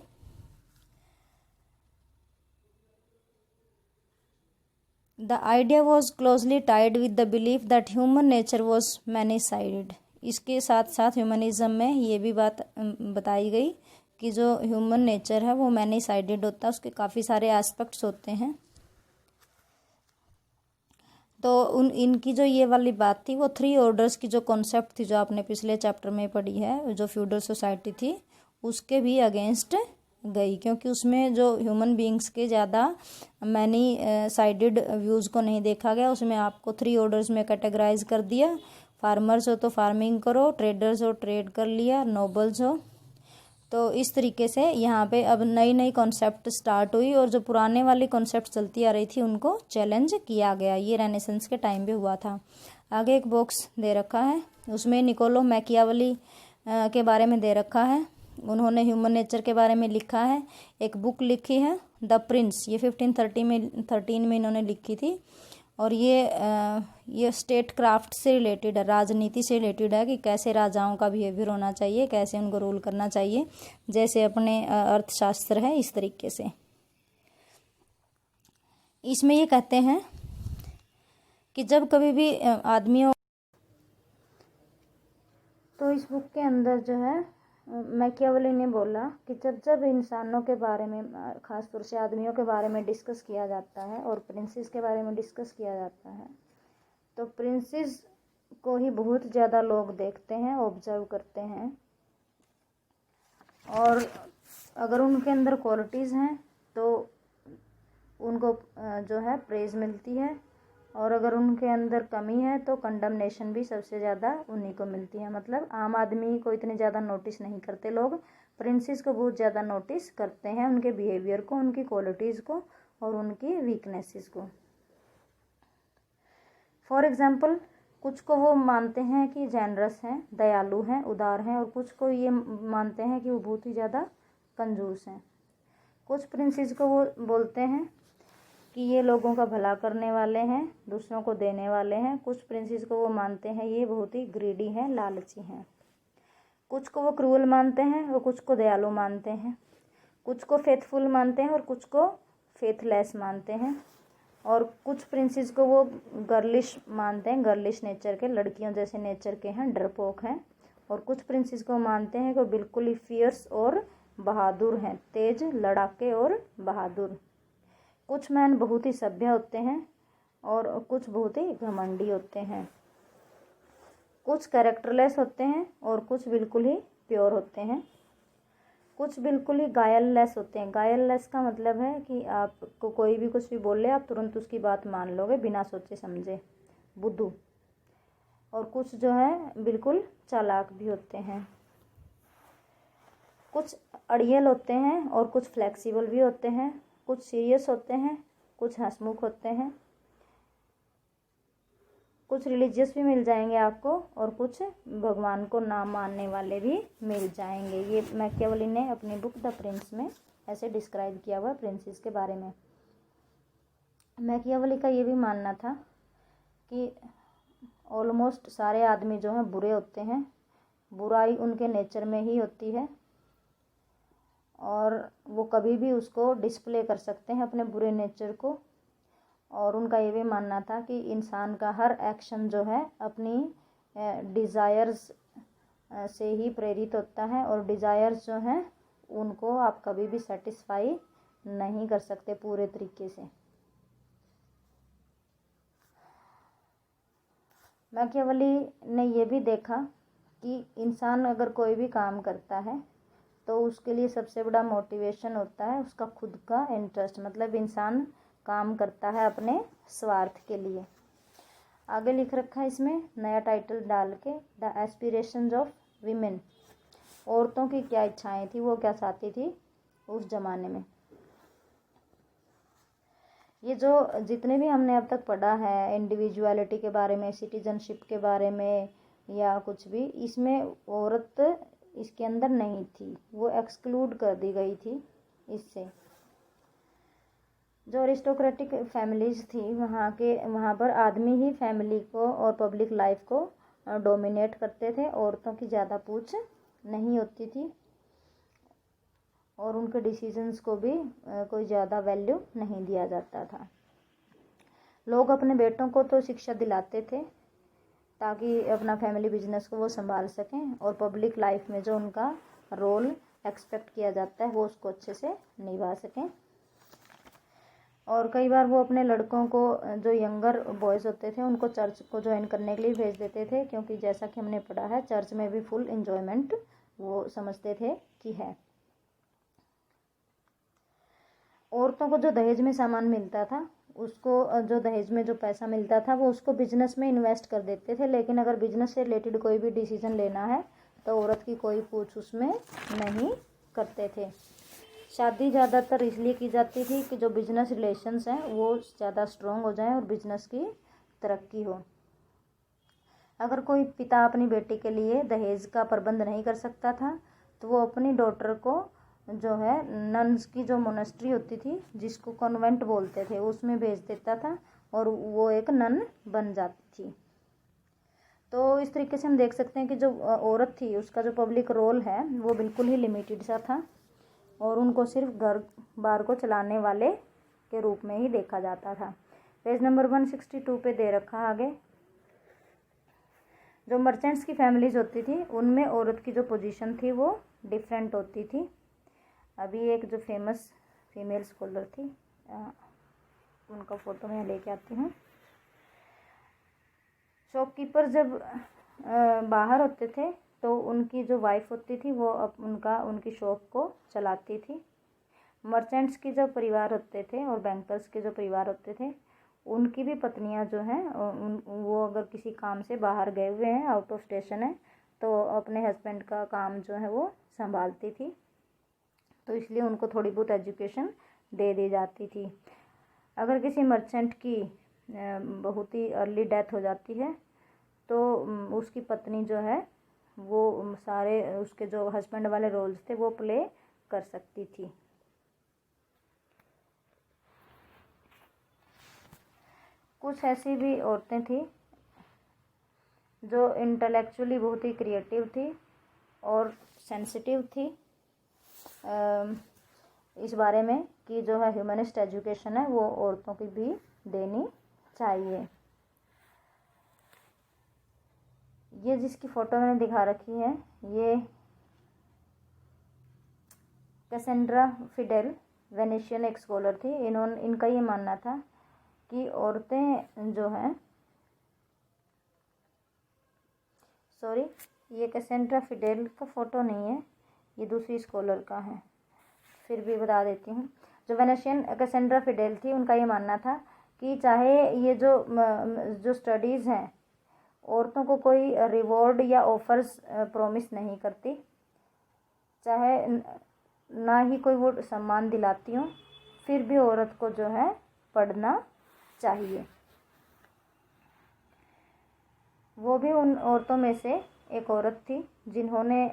The idea was closely tied with the belief that human nature was many sided. इसके साथ साथ ह्यूमनिज्म में ये भी बात बताई गई कि जो ह्यूमन नेचर है वो मैनी साइडेड होता है, उसके काफ़ी सारे एस्पेक्ट्स होते हैं। तो इनकी जो ये वाली बात थी वो 3 ऑर्डर्स की जो कॉन्सेप्ट थी, जो आपने पिछले चैप्टर में पढ़ी है, जो फ्यूडल सोसाइटी थी, उसके भी अगेंस्ट गई, क्योंकि उसमें जो ह्यूमन बीइंग्स के ज़्यादा मैनी साइडेड व्यूज़ को नहीं देखा गया। उसमें आपको 3 ऑर्डर्स में कैटेगराइज कर दिया, फार्मर्स हो तो फार्मिंग करो, ट्रेडर्स हो ट्रेड कर लिया, नोबल्स हो। तो इस तरीके से यहाँ पे अब नई नई कॉन्सेप्ट स्टार्ट हुई, और जो पुराने वाली कॉन्सेप्ट चलती आ रही थी उनको चैलेंज किया गया। ये रेनेसेंस के टाइम पे हुआ था। आगे एक बॉक्स दे रखा है, उसमें निकोलो मैकियावेली के बारे में दे रखा है। उन्होंने ह्यूमन नेचर के बारे में लिखा है, एक बुक लिखी है द प्रिंस, ये 1513 में इन्होंने लिखी थी। और ये स्टेट क्राफ्ट से रिलेटेड है, राजनीति से रिलेटेड है कि कैसे राजाओं का बिहेवियर होना चाहिए, कैसे उनको रूल करना चाहिए, जैसे अपने अर्थशास्त्र है इस तरीके से। इसमें ये कहते हैं कि जब कभी भी आदमियों, तो इस बुक के अंदर जो है मैकियावेली ने बोला कि जब इंसानों के बारे में, ख़ासतौर से आदमियों के बारे में डिस्कस किया जाता है और प्रिंसेस के बारे में डिस्कस किया जाता है, तो प्रिंसेस को ही बहुत ज़्यादा लोग देखते हैं, ऑब्जर्व करते हैं, और अगर उनके अंदर क्वालिटीज़ हैं तो उनको जो है प्रेज मिलती है, और अगर उनके अंदर कमी है तो कंडमनेशन भी सबसे ज़्यादा उन्हीं को मिलती है। मतलब आम आदमी को इतने ज़्यादा नोटिस नहीं करते लोग, प्रिंसेस को बहुत ज़्यादा नोटिस करते हैं, उनके बिहेवियर को, उनकी क्वालिटीज़ को और उनकी वीकनेसेस को। फॉर एग्ज़ाम्पल, कुछ को वो मानते हैं कि जेनरस हैं, दयालु हैं, उदार हैं, और कुछ को ये मानते हैं कि वो बहुत ही ज़्यादा कंजूस हैं। कुछ प्रिंसेस को वो बोलते हैं कि ये लोगों का भला करने वाले हैं, दूसरों को देने वाले हैं। कुछ प्रिंसेस को वो मानते हैं ये बहुत ही ग्रीडी हैं, लालची हैं। कुछ को वो क्रूअल मानते हैं और कुछ को दयालु मानते हैं। कुछ को फेथफुल मानते हैं और कुछ को फेथलेस मानते हैं। और कुछ प्रिंसेस को वो गर्लिश मानते हैं, गर्लिश नेचर के, लड़कियों जैसे नेचर के हैं, डरपोक हैं। और कुछ प्रिंसेस को मानते हैं कि बिल्कुल ही फियर्स और बहादुर हैं, तेज, लड़ाके और बहादुर। कुछ मैन बहुत ही सभ्य होते हैं और कुछ बहुत ही घमंडी होते हैं। कुछ कैरेक्टरलेस होते हैं और कुछ बिल्कुल ही प्योर होते हैं। कुछ बिल्कुल ही गायललेस होते हैं। गायललेस का मतलब है कि आपको कोई भी कुछ भी बोले आप तुरंत उसकी बात मान लोगे बिना सोचे समझे, बुद्धू। और कुछ जो है बिल्कुल चालाक भी होते हैं। कुछ अड़ियल होते हैं और कुछ फ्लेक्सिबल भी होते हैं। कुछ सीरियस होते हैं, कुछ हंसमुख होते हैं। कुछ रिलीजियस भी मिल जाएंगे आपको और कुछ भगवान को ना मानने वाले भी मिल जाएंगे। ये मैकियावेली ने अपनी बुक द प्रिंस में ऐसे डिस्क्राइब किया हुआ प्रिंसेस के बारे में। मैकियावेली का ये भी मानना था कि ऑलमोस्ट सारे आदमी जो हैं बुरे होते हैं, बुराई उनके नेचर में ही होती है और वो कभी भी उसको डिस्प्ले कर सकते हैं अपने बुरे नेचर को। और उनका ये भी मानना था कि इंसान का हर एक्शन जो है अपनी डिज़ायर्स से ही प्रेरित होता है और डिज़ायर्स जो हैं उनको आप कभी भी सेटिस्फाई नहीं कर सकते पूरे तरीके से। मैकियावेली ने ये भी देखा कि इंसान अगर कोई भी काम करता है तो उसके लिए सबसे बड़ा मोटिवेशन होता है उसका खुद का इंटरेस्ट, मतलब इंसान काम करता है अपने स्वार्थ के लिए। आगे लिख रखा है इसमें नया टाइटल डाल के, द एस्पिरेशंस ऑफ वीमेन। औरतों की क्या इच्छाएं थी, वो क्या चाहती थी उस जमाने में। ये जो जितने भी हमने अब तक पढ़ा है इंडिविजुअलिटी के बारे में, सिटीजनशिप के बारे में या कुछ भी, इसमें औरत इसके अंदर नहीं थी, वो एक्सक्लूड कर दी गई थी इससे। जो अरिस्टोक्रेटिक फैमिलीज थी वहाँ पर आदमी ही फैमिली को और पब्लिक लाइफ को डोमिनेट करते थे। औरतों की ज़्यादा पूछ नहीं होती थी और उनके डिसीजंस को भी कोई ज़्यादा वैल्यू नहीं दिया जाता था। लोग अपने बेटों को तो शिक्षा दिलाते थे ताकि अपना फैमिली बिजनेस को वो संभाल सकें और पब्लिक लाइफ में जो उनका रोल एक्सपेक्ट किया जाता है वो उसको अच्छे से निभा सकें। और कई बार वो अपने लड़कों को, जो यंगर बॉयज़ होते थे, उनको चर्च को ज्वाइन करने के लिए भेज देते थे, क्योंकि जैसा कि हमने पढ़ा है चर्च में भी फुल एंजॉयमेंट वो समझते थे कि है। औरतों को जो दहेज में सामान मिलता था उसको, जो दहेज में जो पैसा मिलता था वो उसको बिजनेस में इन्वेस्ट कर देते थे। लेकिन अगर बिजनेस से रिलेटेड कोई भी डिसीजन लेना है तो औरत की कोई पूछ उसमें नहीं करते थे। शादी ज़्यादातर इसलिए की जाती थी कि जो बिजनेस रिलेशंस हैं वो ज़्यादा स्ट्रॉन्ग हो जाएं और बिजनेस की तरक्की हो। अगर कोई पिता अपनी बेटी के लिए दहेज का प्रबंध नहीं कर सकता था तो वो अपनी डॉटर को जो है नन्स की जो मोनेस्ट्री होती थी, जिसको कॉन्वेंट बोलते थे, उसमें भेज देता था और वो एक नन बन जाती थी। तो इस तरीके से हम देख सकते हैं कि जो औरत थी उसका जो पब्लिक रोल है वो बिल्कुल ही लिमिटेड सा था और उनको सिर्फ घर बार को चलाने वाले के रूप में ही देखा जाता था। पेज नंबर 162 पे दे रखा आगे। जो मर्चेंट्स की फैमिलीज होती थी उनमें औरत की जो पोजीशन थी वो डिफरेंट होती थी। अभी एक जो फेमस फीमेल स्कॉलर थी उनका फ़ोटो मैं लेके आती हूँ। शॉपकीपर जब बाहर होते थे तो उनकी जो वाइफ होती थी वो उनकी शॉप को चलाती थी। मर्चेंट्स की जो परिवार होते थे और बैंकर्स के जो परिवार होते थे उनकी भी पत्नियां जो हैं वो अगर किसी काम से बाहर गए हुए हैं, आउट ऑफ स्टेशन है, तो अपने हस्बैंड का काम जो है वो संभालती थी। तो इसलिए उनको थोड़ी बहुत एजुकेशन दे दी जाती थी। अगर किसी मर्चेंट की बहुत ही अर्ली डेथ हो जाती है तो उसकी पत्नी जो है वो सारे उसके जो हस्बैंड वाले रोल्स थे वो प्ले कर सकती थी। कुछ ऐसी भी औरतें थी जो इंटेलेक्चुअली बहुत ही क्रिएटिव थी और सेंसिटिव थी इस बारे में कि जो है ह्यूमनिस्ट एजुकेशन है वो औरतों की भी देनी चाहिए। ये जिसकी फ़ोटो मैंने दिखा रखी है ये कैसेंड्रा फिडेल वेनेशियन एक स्कॉलर थी। इनका ये मानना था कि औरतें जो हैं ये कैसेंड्रा फिडेल का फ़ोटो नहीं है, ये दूसरी स्कॉलर का है, फिर भी बता देती हूँ। जो वेनेशियन कैसेंड्रा फिडेल थी उनका ये मानना था कि चाहे ये जो स्टडीज़ हैं औरतों को कोई रिवॉर्ड या ऑफर्स प्रॉमिस नहीं करती, चाहे ना ही कोई वो सम्मान दिलाती हूँ, फिर भी औरत को जो है पढ़ना चाहिए। वो भी उन औरतों में से एक औरत थी जिन्होंने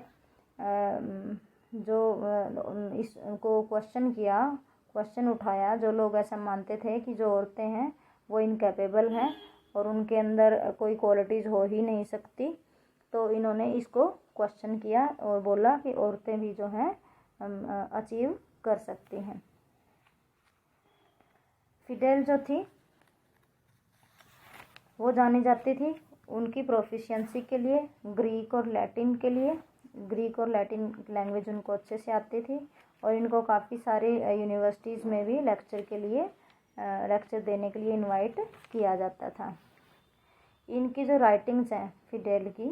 इसको क्वेश्चन उठाया। जो लोग ऐसा मानते थे कि जो औरतें हैं वो इनकैपेबल हैं और उनके अंदर कोई क्वालिटीज़ हो ही नहीं सकती, तो इन्होंने इसको क्वेश्चन किया और बोला कि औरतें भी जो हैं अचीव कर सकती हैं। फिडेल जो थी वो जानी जाती थी उनकी प्रोफिशिएंसी के लिए, ग्रीक और लैटिन के लिए। ग्रीक और लैटिन लैंग्वेज उनको अच्छे से आती थी और इनको काफ़ी सारे यूनिवर्सिटीज़ में भी लेक्चर देने के लिए इनवाइट किया जाता था। इनकी जो राइटिंग्स हैं फिडेल की,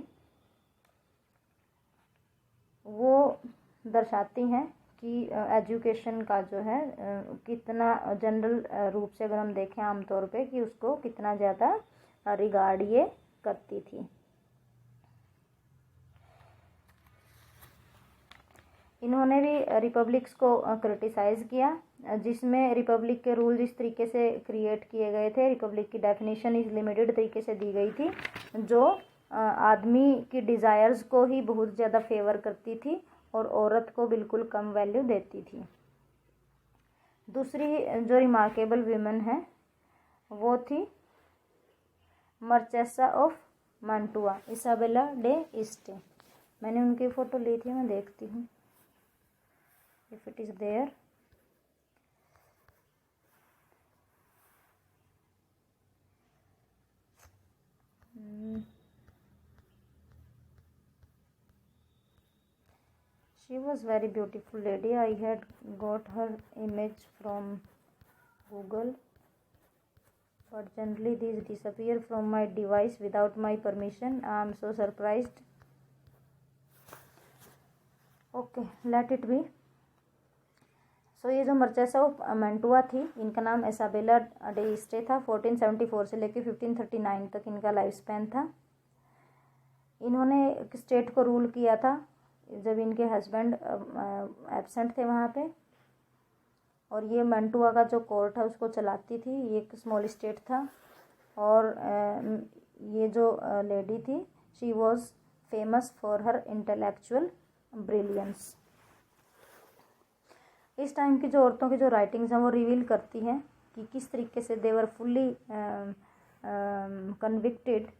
वो दर्शाती हैं कि एजुकेशन का जो है कितना जनरल रूप से अगर हम देखें आमतौर पे कि उसको कितना ज़्यादा रिगार्ड ये करती थी। इन्होंने भी रिपब्लिक्स को क्रिटिसाइज़ किया, जिसमें रिपब्लिक के रूल जिस तरीके से क्रिएट किए गए थे, रिपब्लिक की डेफिनेशन इस लिमिटेड तरीके से दी गई थी जो आदमी की डिज़ायर्स को ही बहुत ज़्यादा फेवर करती थी और औरत को बिल्कुल कम वैल्यू देती थी। दूसरी जो रिमार्केबल वीमेन है वो थी marchesa of Mantua, Isabella d'Este. मैंने उनकी फ़ोटो ली थी, मैं देखती हूँ if it is there. She was very beautiful lady. I had got her image from Google, but generally these disappear from my device without my permission. I am so surprised. Okay, let it be. So ये जो मर्चेसा of मैंटुआ थी, इनका नाम Isabella day stay था। 1474 से लेकर 1539 तक इनका लाइफ स्पैन था। इन्होंने एक स्टेट को रूल किया था जब इनके हस्बैंड एब्सेंट थे वहाँ पे, और ये मैंटुआ का जो कोर्ट है उसको चलाती थी। ये एक स्मॉल स्टेट था और ये जो लेडी थी she was famous for her intellectual brilliance. इस टाइम की जो औरतों की जो राइटिंग्स हैं वो रिवील करती हैं कि किस तरीके से दे वर फुल्ली कन्विक्टेड।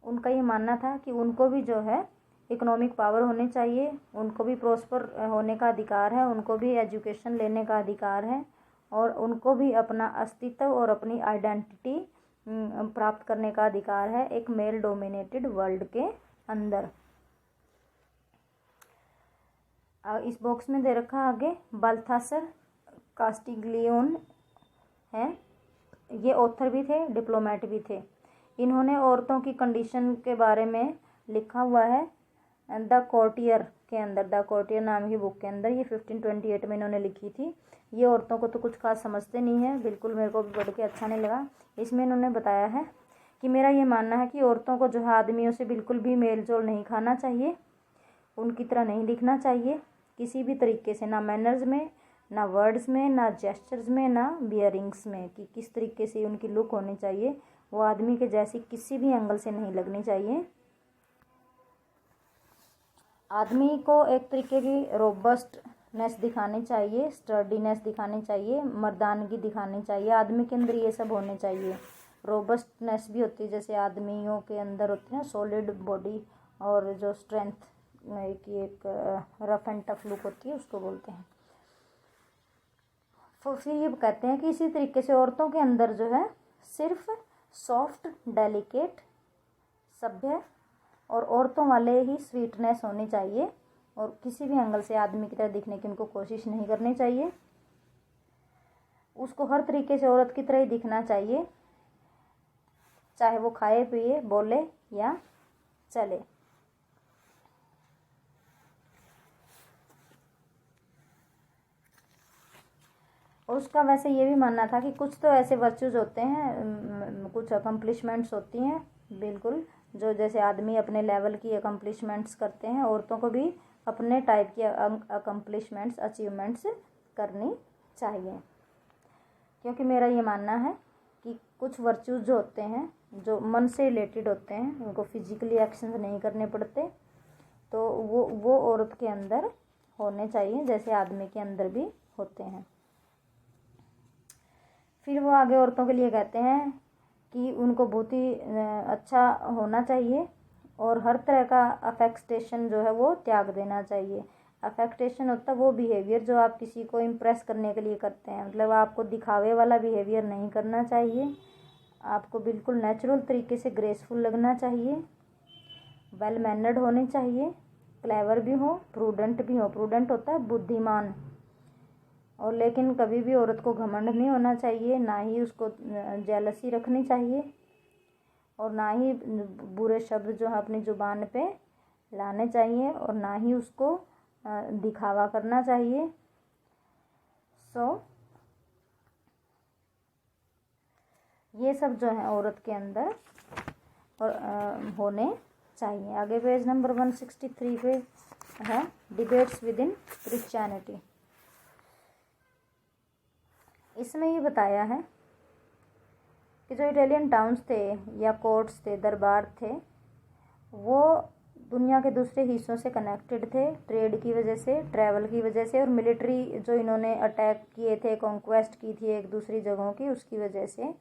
उनका ये मानना था कि उनको भी जो है इकोनॉमिक पावर होनी चाहिए, उनको भी प्रॉस्पर होने का अधिकार है, उनको भी एजुकेशन लेने का अधिकार है और उनको भी अपना अस्तित्व और अपनी आइडेंटिटी प्राप्त करने का अधिकार है एक मेल डोमिनेटेड वर्ल्ड के अंदर। इस बॉक्स में दे रखा आगे बाल्थासर कास्टिग्लियोन है। ये ऑथर भी थे, डिप्लोमेट भी थे। इन्होंने औरतों की कंडीशन के बारे में लिखा हुआ है द कोर्टियर के अंदर, द कोर्टियर नाम की बुक के अंदर। ये 1528 में इन्होंने लिखी थी। ये औरतों को तो कुछ खास समझते नहीं है, बिल्कुल मेरे को भी पढ़ के अच्छा नहीं लगा। इसमें इन्होंने बताया है कि मेरा ये मानना है कि औरतों को जो है आदमियों से बिल्कुल भी मेल जोल नहीं खाना चाहिए, उनकी तरह नहीं दिखना चाहिए किसी भी तरीके से, ना मैनर्स में, ना वर्ड्स में, ना जेस्चर्स में, ना बियरिंग्स में, कि किस तरीके से उनकी लुक होनी चाहिए, वो आदमी के जैसी किसी भी एंगल से नहीं लगनी चाहिए। आदमी को एक तरीके की रोबस्ट नेस दिखानी चाहिए, स्टर्डीनेस दिखानी चाहिए, मर्दानगी दिखानी चाहिए, आदमी के अंदर ये सब होने चाहिए। रोबस्टनेस भी होती है, जैसे आदमियों के अंदर होती है ना सॉलिड बॉडी, और जो स्ट्रेंथ की एक रफ एंड टफ लुक होती है उसको बोलते हैं। फिर ये कहते हैं कि इसी तरीके से औरतों के अंदर जो है सिर्फ सॉफ्ट, डेलिकेट, सभ्य और औरतों वाले ही स्वीटनेस होनी चाहिए, और किसी भी एंगल से आदमी की तरह दिखने की उनको कोशिश नहीं करनी चाहिए। उसको हर तरीके से औरत की तरह ही दिखना चाहिए, चाहे वो खाए पिए, बोले या चले। और उसका वैसे ये भी मानना था कि कुछ तो ऐसे वर्चूज होते हैं, कुछ अकम्पलिशमेंट्स होती हैं बिल्कुल, जो जैसे आदमी अपने लेवल की अकम्पलिशमेंट्स करते हैं, औरतों को भी अपने टाइप की अकम्पलिशमेंट्स, अचीवमेंट्स करनी चाहिए। क्योंकि मेरा ये मानना है कि कुछ वर्चूज जो होते हैं, जो मन से रिलेटेड होते हैं, उनको फिजिकली एक्शंस नहीं करने पड़ते, तो वो औरत के अंदर होने चाहिए जैसे आदमी के अंदर भी होते हैं। फिर वो आगे औरतों के लिए कहते हैं कि उनको बहुत ही अच्छा होना चाहिए, और हर तरह का अफेक्टेशन जो है वो त्याग देना चाहिए। अफेक्टेशन होता है वो बिहेवियर जो आप किसी को इम्प्रेस करने के लिए करते हैं, मतलब आपको दिखावे वाला बिहेवियर नहीं करना चाहिए, आपको बिल्कुल नेचुरल तरीके से ग्रेसफुल लगना चाहिए, वेल मैनर्ड होने चाहिए, क्लेवर भी हो, प्रूडेंट भी हो। प्रूडेंट होता है बुद्धिमान, और लेकिन कभी भी औरत को घमंड नहीं होना चाहिए, ना ही उसको जेलसी रखनी चाहिए, और ना ही बुरे शब्द जो है अपनी ज़ुबान पे लाने चाहिए, और ना ही उसको दिखावा करना चाहिए। ये सब जो है औरत के अंदर और होने चाहिए। आगे पेज नंबर 163 पे है डिबेट्स विद इन क्रिश्चियनिटी। इसमें ये बताया है कि जो इटालियन टाउन्स थे या कोर्ट्स थे, दरबार थे, वो दुनिया के दूसरे हिस्सों से कनेक्टेड थे, ट्रेड की वजह से, ट्रैवल की वजह से, और मिलिट्री जो इन्होंने अटैक किए थे, कॉन्क्वेस्ट की थी एक दूसरी जगहों की, उसकी वजह से,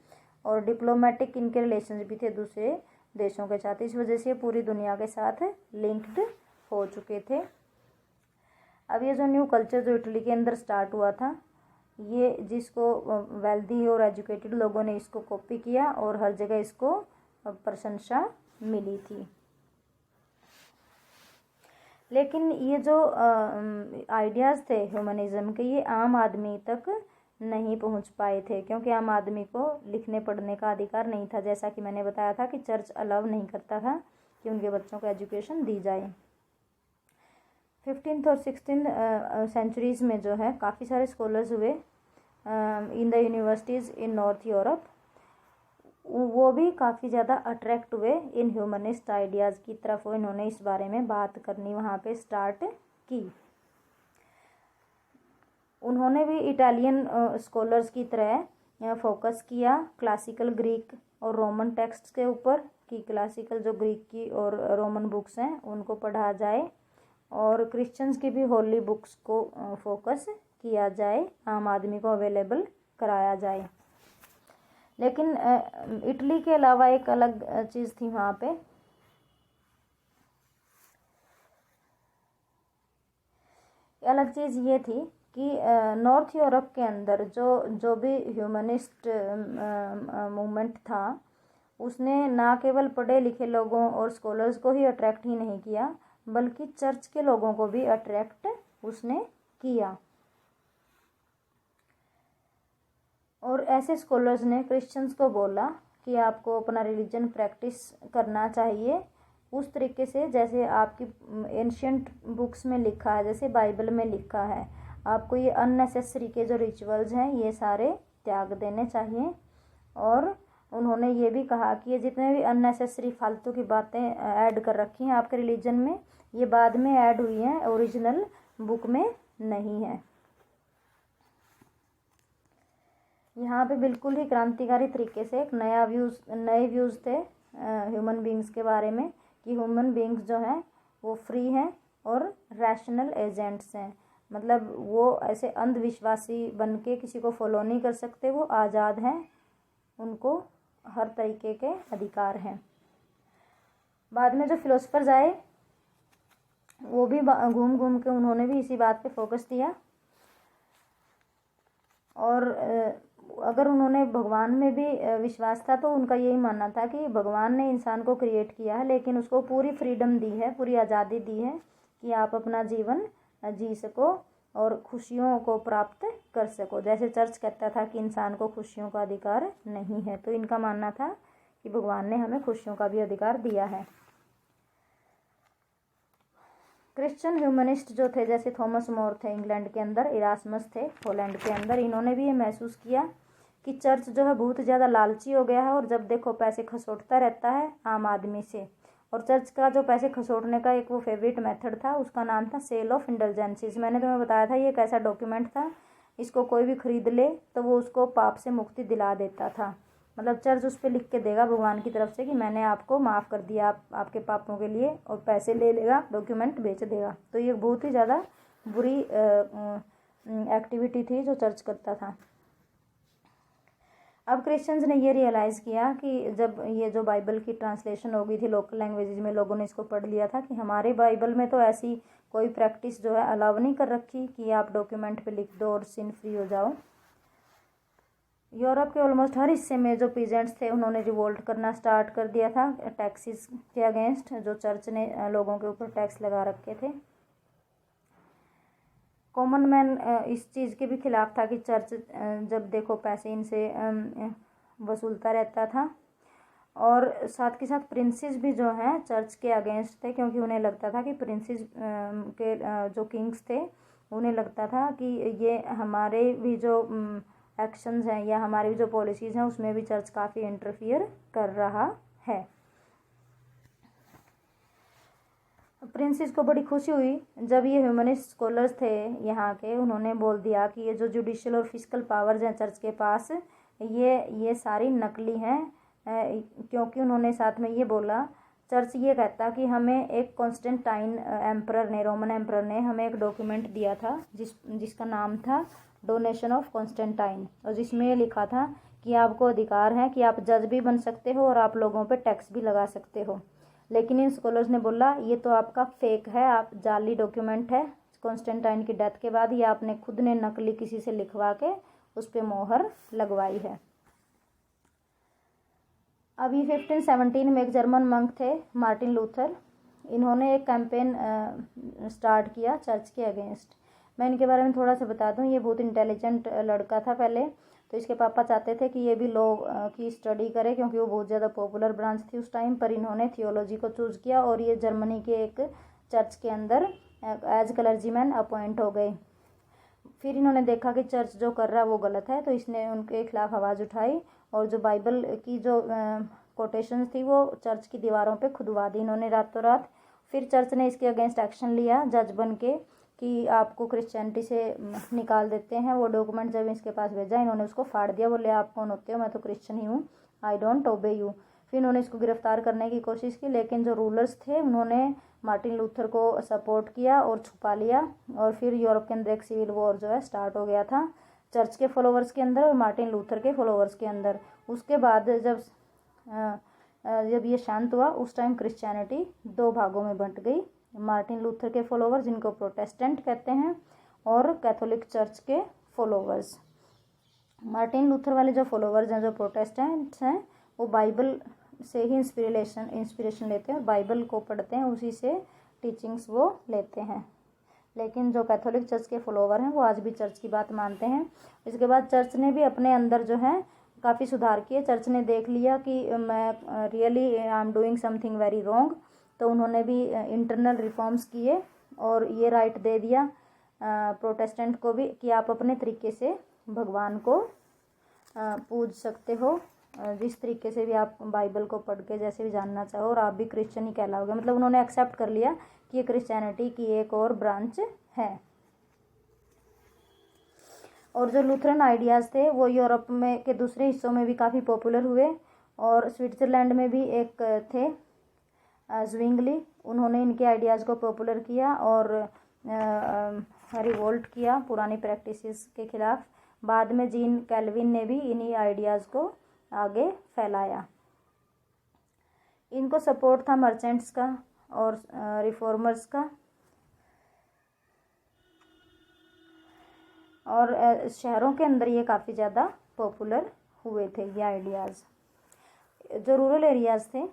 और डिप्लोमेटिक इनके रिलेशन भी थे दूसरे देशों के साथ, इस वजह से पूरी दुनिया के साथ लिंक्ड हो चुके थे। अब ये जो न्यू कल्चर जो इटली के अंदर स्टार्ट हुआ था, ये जिसको वेल्दी और एजुकेटेड लोगों ने इसको कॉपी किया, और हर जगह इसको प्रशंसा मिली थी। लेकिन ये जो आइडियाज़ थे ह्यूमनिज्म के, ये आम आदमी तक नहीं पहुंच पाए थे, क्योंकि आम आदमी को लिखने पढ़ने का अधिकार नहीं था। जैसा कि मैंने बताया था कि चर्च अलाउ नहीं करता था कि उनके बच्चों को एजुकेशन दी जाए। 15th और 16th सेंचुरीज़ में जो है काफ़ी सारे स्कॉलर्स हुए in the universities in north Europe, वो भी काफ़ी ज़्यादा अट्रैक्ट हुए इन ह्यूमनिस्ट आइडियाज़ की तरफ, इन्होंने इस बारे में बात करनी वहाँ पे स्टार्ट की। उन्होंने भी इटालियन स्कॉलर्स की तरह फोकस किया क्लासिकल ग्रीक और रोमन टेक्स्ट के ऊपर, कि क्लासिकल जो ग्रीक की और रोमन बुक्स हैं उनको पढ़ा जाए, और क्रिश्चियंस की भी होली बुक्स को फोकस किया जाए, आम आदमी को अवेलेबल कराया जाए। लेकिन इटली के अलावा एक अलग चीज़ थी वहाँ पे, अलग चीज़ ये थी कि नॉर्थ यूरोप के अंदर जो भी ह्यूमनिस्ट मूवमेंट था, उसने ना केवल पढ़े लिखे लोगों और स्कॉलर्स को ही अट्रैक्ट ही नहीं किया, बल्कि चर्च के लोगों को भी अट्रैक्ट उसने किया। और ऐसे स्कॉलर्स ने क्रिश्चियंस को बोला कि आपको अपना रिलीजन प्रैक्टिस करना चाहिए उस तरीके से जैसे आपकी एंशियंट बुक्स में लिखा है, जैसे बाइबल में लिखा है। आपको ये अननेसेसरी के जो रिचुअल्स हैं ये सारे त्याग देने चाहिए। और उन्होंने ये भी कहा कि ये जितने भी अननेसेसरी फालतू की बातें ऐड कर रखी हैं आपके रिलीजन में, ये बाद में ऐड हुई हैं, ओरिजिनल बुक में नहीं है। यहाँ पे बिल्कुल ही क्रांतिकारी तरीके से एक नए व्यूज़ थे ह्यूमन बींग्स के बारे में, कि ह्यूमन बींग्स जो हैं वो फ्री हैं और रैशनल एजेंट्स हैं। मतलब वो ऐसे अंधविश्वासी बन के किसी को फॉलो नहीं कर सकते, वो आज़ाद हैं, उनको हर तरीके के अधिकार हैं। बाद में जो फिलोसफर्स आए वो भी घूम घूम के उन्होंने भी इसी बात पे फोकस दिया। और अगर उन्होंने भगवान में भी विश्वास था तो उनका यही मानना था कि भगवान ने इंसान को क्रिएट किया है, लेकिन उसको पूरी फ्रीडम दी है, पूरी आज़ादी दी है कि आप अपना जीवन जी सको और खुशियों को प्राप्त कर सको। जैसे चर्च कहता था कि इंसान को खुशियों का अधिकार नहीं है, तो इनका मानना था कि भगवान ने हमें खुशियों का भी अधिकार दिया है। क्रिश्चियन ह्यूमनिस्ट जो थे, जैसे थॉमस मोर थे इंग्लैंड के अंदर, इरास्मस थे पोलैंड के अंदर, इन्होंने भी ये महसूस किया कि चर्च जो है बहुत ज़्यादा लालची हो गया है और जब देखो पैसे खसोटता रहता है आम आदमी से। और चर्च का जो पैसे खसोटने का एक वो फेवरेट मेथड था, उसका नाम था सेल ऑफ इंडल्जेंसीज। मैंने तुम्हें बताया था ये एक ऐसा डॉक्यूमेंट था, इसको कोई भी खरीद ले तो वो उसको पाप से मुक्ति दिला देता था। मतलब चर्च उस पर लिख के देगा भगवान की तरफ से कि मैंने आपको माफ़ कर दिया आपके पापों के लिए, और पैसे ले लेगा, डॉक्यूमेंट बेच देगा। तो ये बहुत ही ज़्यादा बुरी एक्टिविटी थी जो चर्च करता था। अब क्रिश्चियंस ने ये रियलाइज़ किया कि जब ये जो बाइबल की ट्रांसलेशन हो गई थी लोकल लैंग्वेजेज में, लोगों ने इसको पढ़ लिया था कि हमारे बाइबल में तो ऐसी कोई प्रैक्टिस जो है अलाउ नहीं कर रखी कि आप डॉक्यूमेंट पे लिख दो और सिन फ्री हो जाओ। यूरोप के ऑलमोस्ट हर हिस्से में जो पीजेंट्स थे उन्होंने रिवोल्ट करना स्टार्ट कर दिया था टैक्सेस के अगेंस्ट, जो चर्च ने लोगों के ऊपर टैक्स लगा रखे थे। कॉमन मैन इस चीज़ के भी खिलाफ था कि चर्च जब देखो पैसे इनसे वसूलता रहता था। और साथ के साथ प्रिंसेस भी जो हैं चर्च के अगेंस्ट थे, क्योंकि उन्हें लगता था कि प्रिंसेस के जो किंग्स थे उन्हें लगता था कि ये हमारे भी जो एक्शंस हैं या हमारी भी जो पॉलिसीज़ हैं उसमें भी चर्च काफ़ी इंटरफियर कर रहा है। प्रिंसेस को बड़ी खुशी हुई जब ये ह्यूमनिस्ट स्कॉलर्स थे यहाँ के, उन्होंने बोल दिया कि ये जो जुडिशियल और फिजिकल पावर्स हैं चर्च के पास ये सारी नकली हैं, क्योंकि उन्होंने साथ में ये बोला, चर्च ये कहता कि हमें एक कॉन्स्टेंटाइन एम्परर ने, रोमन एम्परर ने हमें एक डॉक्यूमेंट दिया था जिसका नाम था डोनेशन ऑफ कॉन्स्टेंटाइन, और जिसमें लिखा था कि आपको अधिकार है कि आप जज भी बन सकते हो और आप लोगों पे टैक्स भी लगा सकते हो। लेकिन इन स्कॉलर्स ने बोला ये तो आपका फेक है, आप जाली डॉक्यूमेंट है, कॉन्स्टेंटाइन की डेथ के बाद ये आपने खुद ने नकली किसी से लिखवा के उस पर मोहर लगवाई है। अभी 1517 में एक जर्मन मंक थे मार्टिन लूथर, इन्होंने एक कैंपेन स्टार्ट किया चर्च के अगेंस्ट। मैं इनके बारे में थोड़ा सा बता दूं, ये बहुत इंटेलिजेंट लड़का था पहले, तो इसके पापा चाहते थे कि ये भी लॉ की स्टडी करे क्योंकि वो बहुत ज़्यादा पॉपुलर ब्रांच थी उस टाइम पर। इन्होंने थियोलॉजी को चूज़ किया और ये जर्मनी के एक चर्च के अंदर एज क्लर्जीमैन अपॉइंट हो गए। फिर इन्होंने देखा कि चर्च जो कर रहा है वो गलत है, तो इसने उनके खिलाफ आवाज़ उठाई और जो बाइबल की जो कोटेशंस थी वो चर्च की दीवारों पे खुदवा दी इन्होंने रातों रात। फिर चर्च ने इसके अगेंस्ट एक्शन लिया जज बन के कि आपको क्रिश्चियनिटी से निकाल देते हैं। वो डॉक्यूमेंट जब इसके पास भेजा इन्होंने उसको फाड़ दिया, बोले आप कौन होते हो, मैं तो क्रिश्चियन ही हूँ, आई डोंट ओबे यू। फिर उन्होंने इसको गिरफ्तार करने की कोशिश की, लेकिन जो रूलर्स थे उन्होंने मार्टिन लूथर को सपोर्ट किया और छुपा लिया, और फिर यूरोप के अंदर एक सिविल वॉर जो है स्टार्ट हो गया था चर्च के फॉलोवर्स के अंदर और मार्टिन लूथर के फॉलोवर्स के अंदर। उसके बाद जब ये शांत हुआ उस टाइम क्रिश्चियनिटी दो भागों में बंट गई, मार्टिन लूथर के फॉलोवर्स जिनको प्रोटेस्टेंट कहते हैं और कैथोलिक चर्च के फॉलोवर्स। मार्टिन लूथर वाले जो फॉलोवर्स हैं, जो प्रोटेस्टेंट्स हैं, वो बाइबल से ही इंस्पिरेशन लेते हैं और बाइबल को पढ़ते हैं, उसी से टीचिंग्स वो लेते हैं। लेकिन जो कैथोलिक चर्च के फॉलोवर हैं वो आज भी चर्च की बात मानते हैं। इसके बाद चर्च ने भी अपने अंदर जो है काफ़ी सुधार किए। चर्च ने देख लिया कि मैं really I am doing something very wrong, तो उन्होंने भी इंटरनल रिफॉर्म्स किए और ये राइट दे दिया प्रोटेस्टेंट को भी कि आप अपने तरीके से भगवान को पूज सकते हो, जिस तरीके से भी आप बाइबल को पढ़ के जैसे भी जानना चाहो, और आप भी क्रिश्चियन ही कहलाओगे। मतलब उन्होंने एक्सेप्ट कर लिया कि ये क्रिश्चियनिटी की एक और ब्रांच है। और जो लूथरन आइडियाज़ थे वो यूरोप में के दूसरे हिस्सों में भी काफ़ी पॉपुलर हुए, और स्विट्ज़रलैंड में भी एक थे ज़्विंगली, उन्होंने इनके आइडियाज़ को पॉपुलर किया और रिवोल्ट किया पुरानी प्रैक्टिसेस के खिलाफ। बाद में जीन कैल्विन ने भी इन्हीं आइडियाज़ को आगे फैलाया। इनको सपोर्ट था मर्चेंट्स का और रिफॉर्मर्स का, और शहरों के अंदर ये काफ़ी ज़्यादा पॉपुलर हुए थे ये आइडियाज़। जो रूरल एरियाज़ थे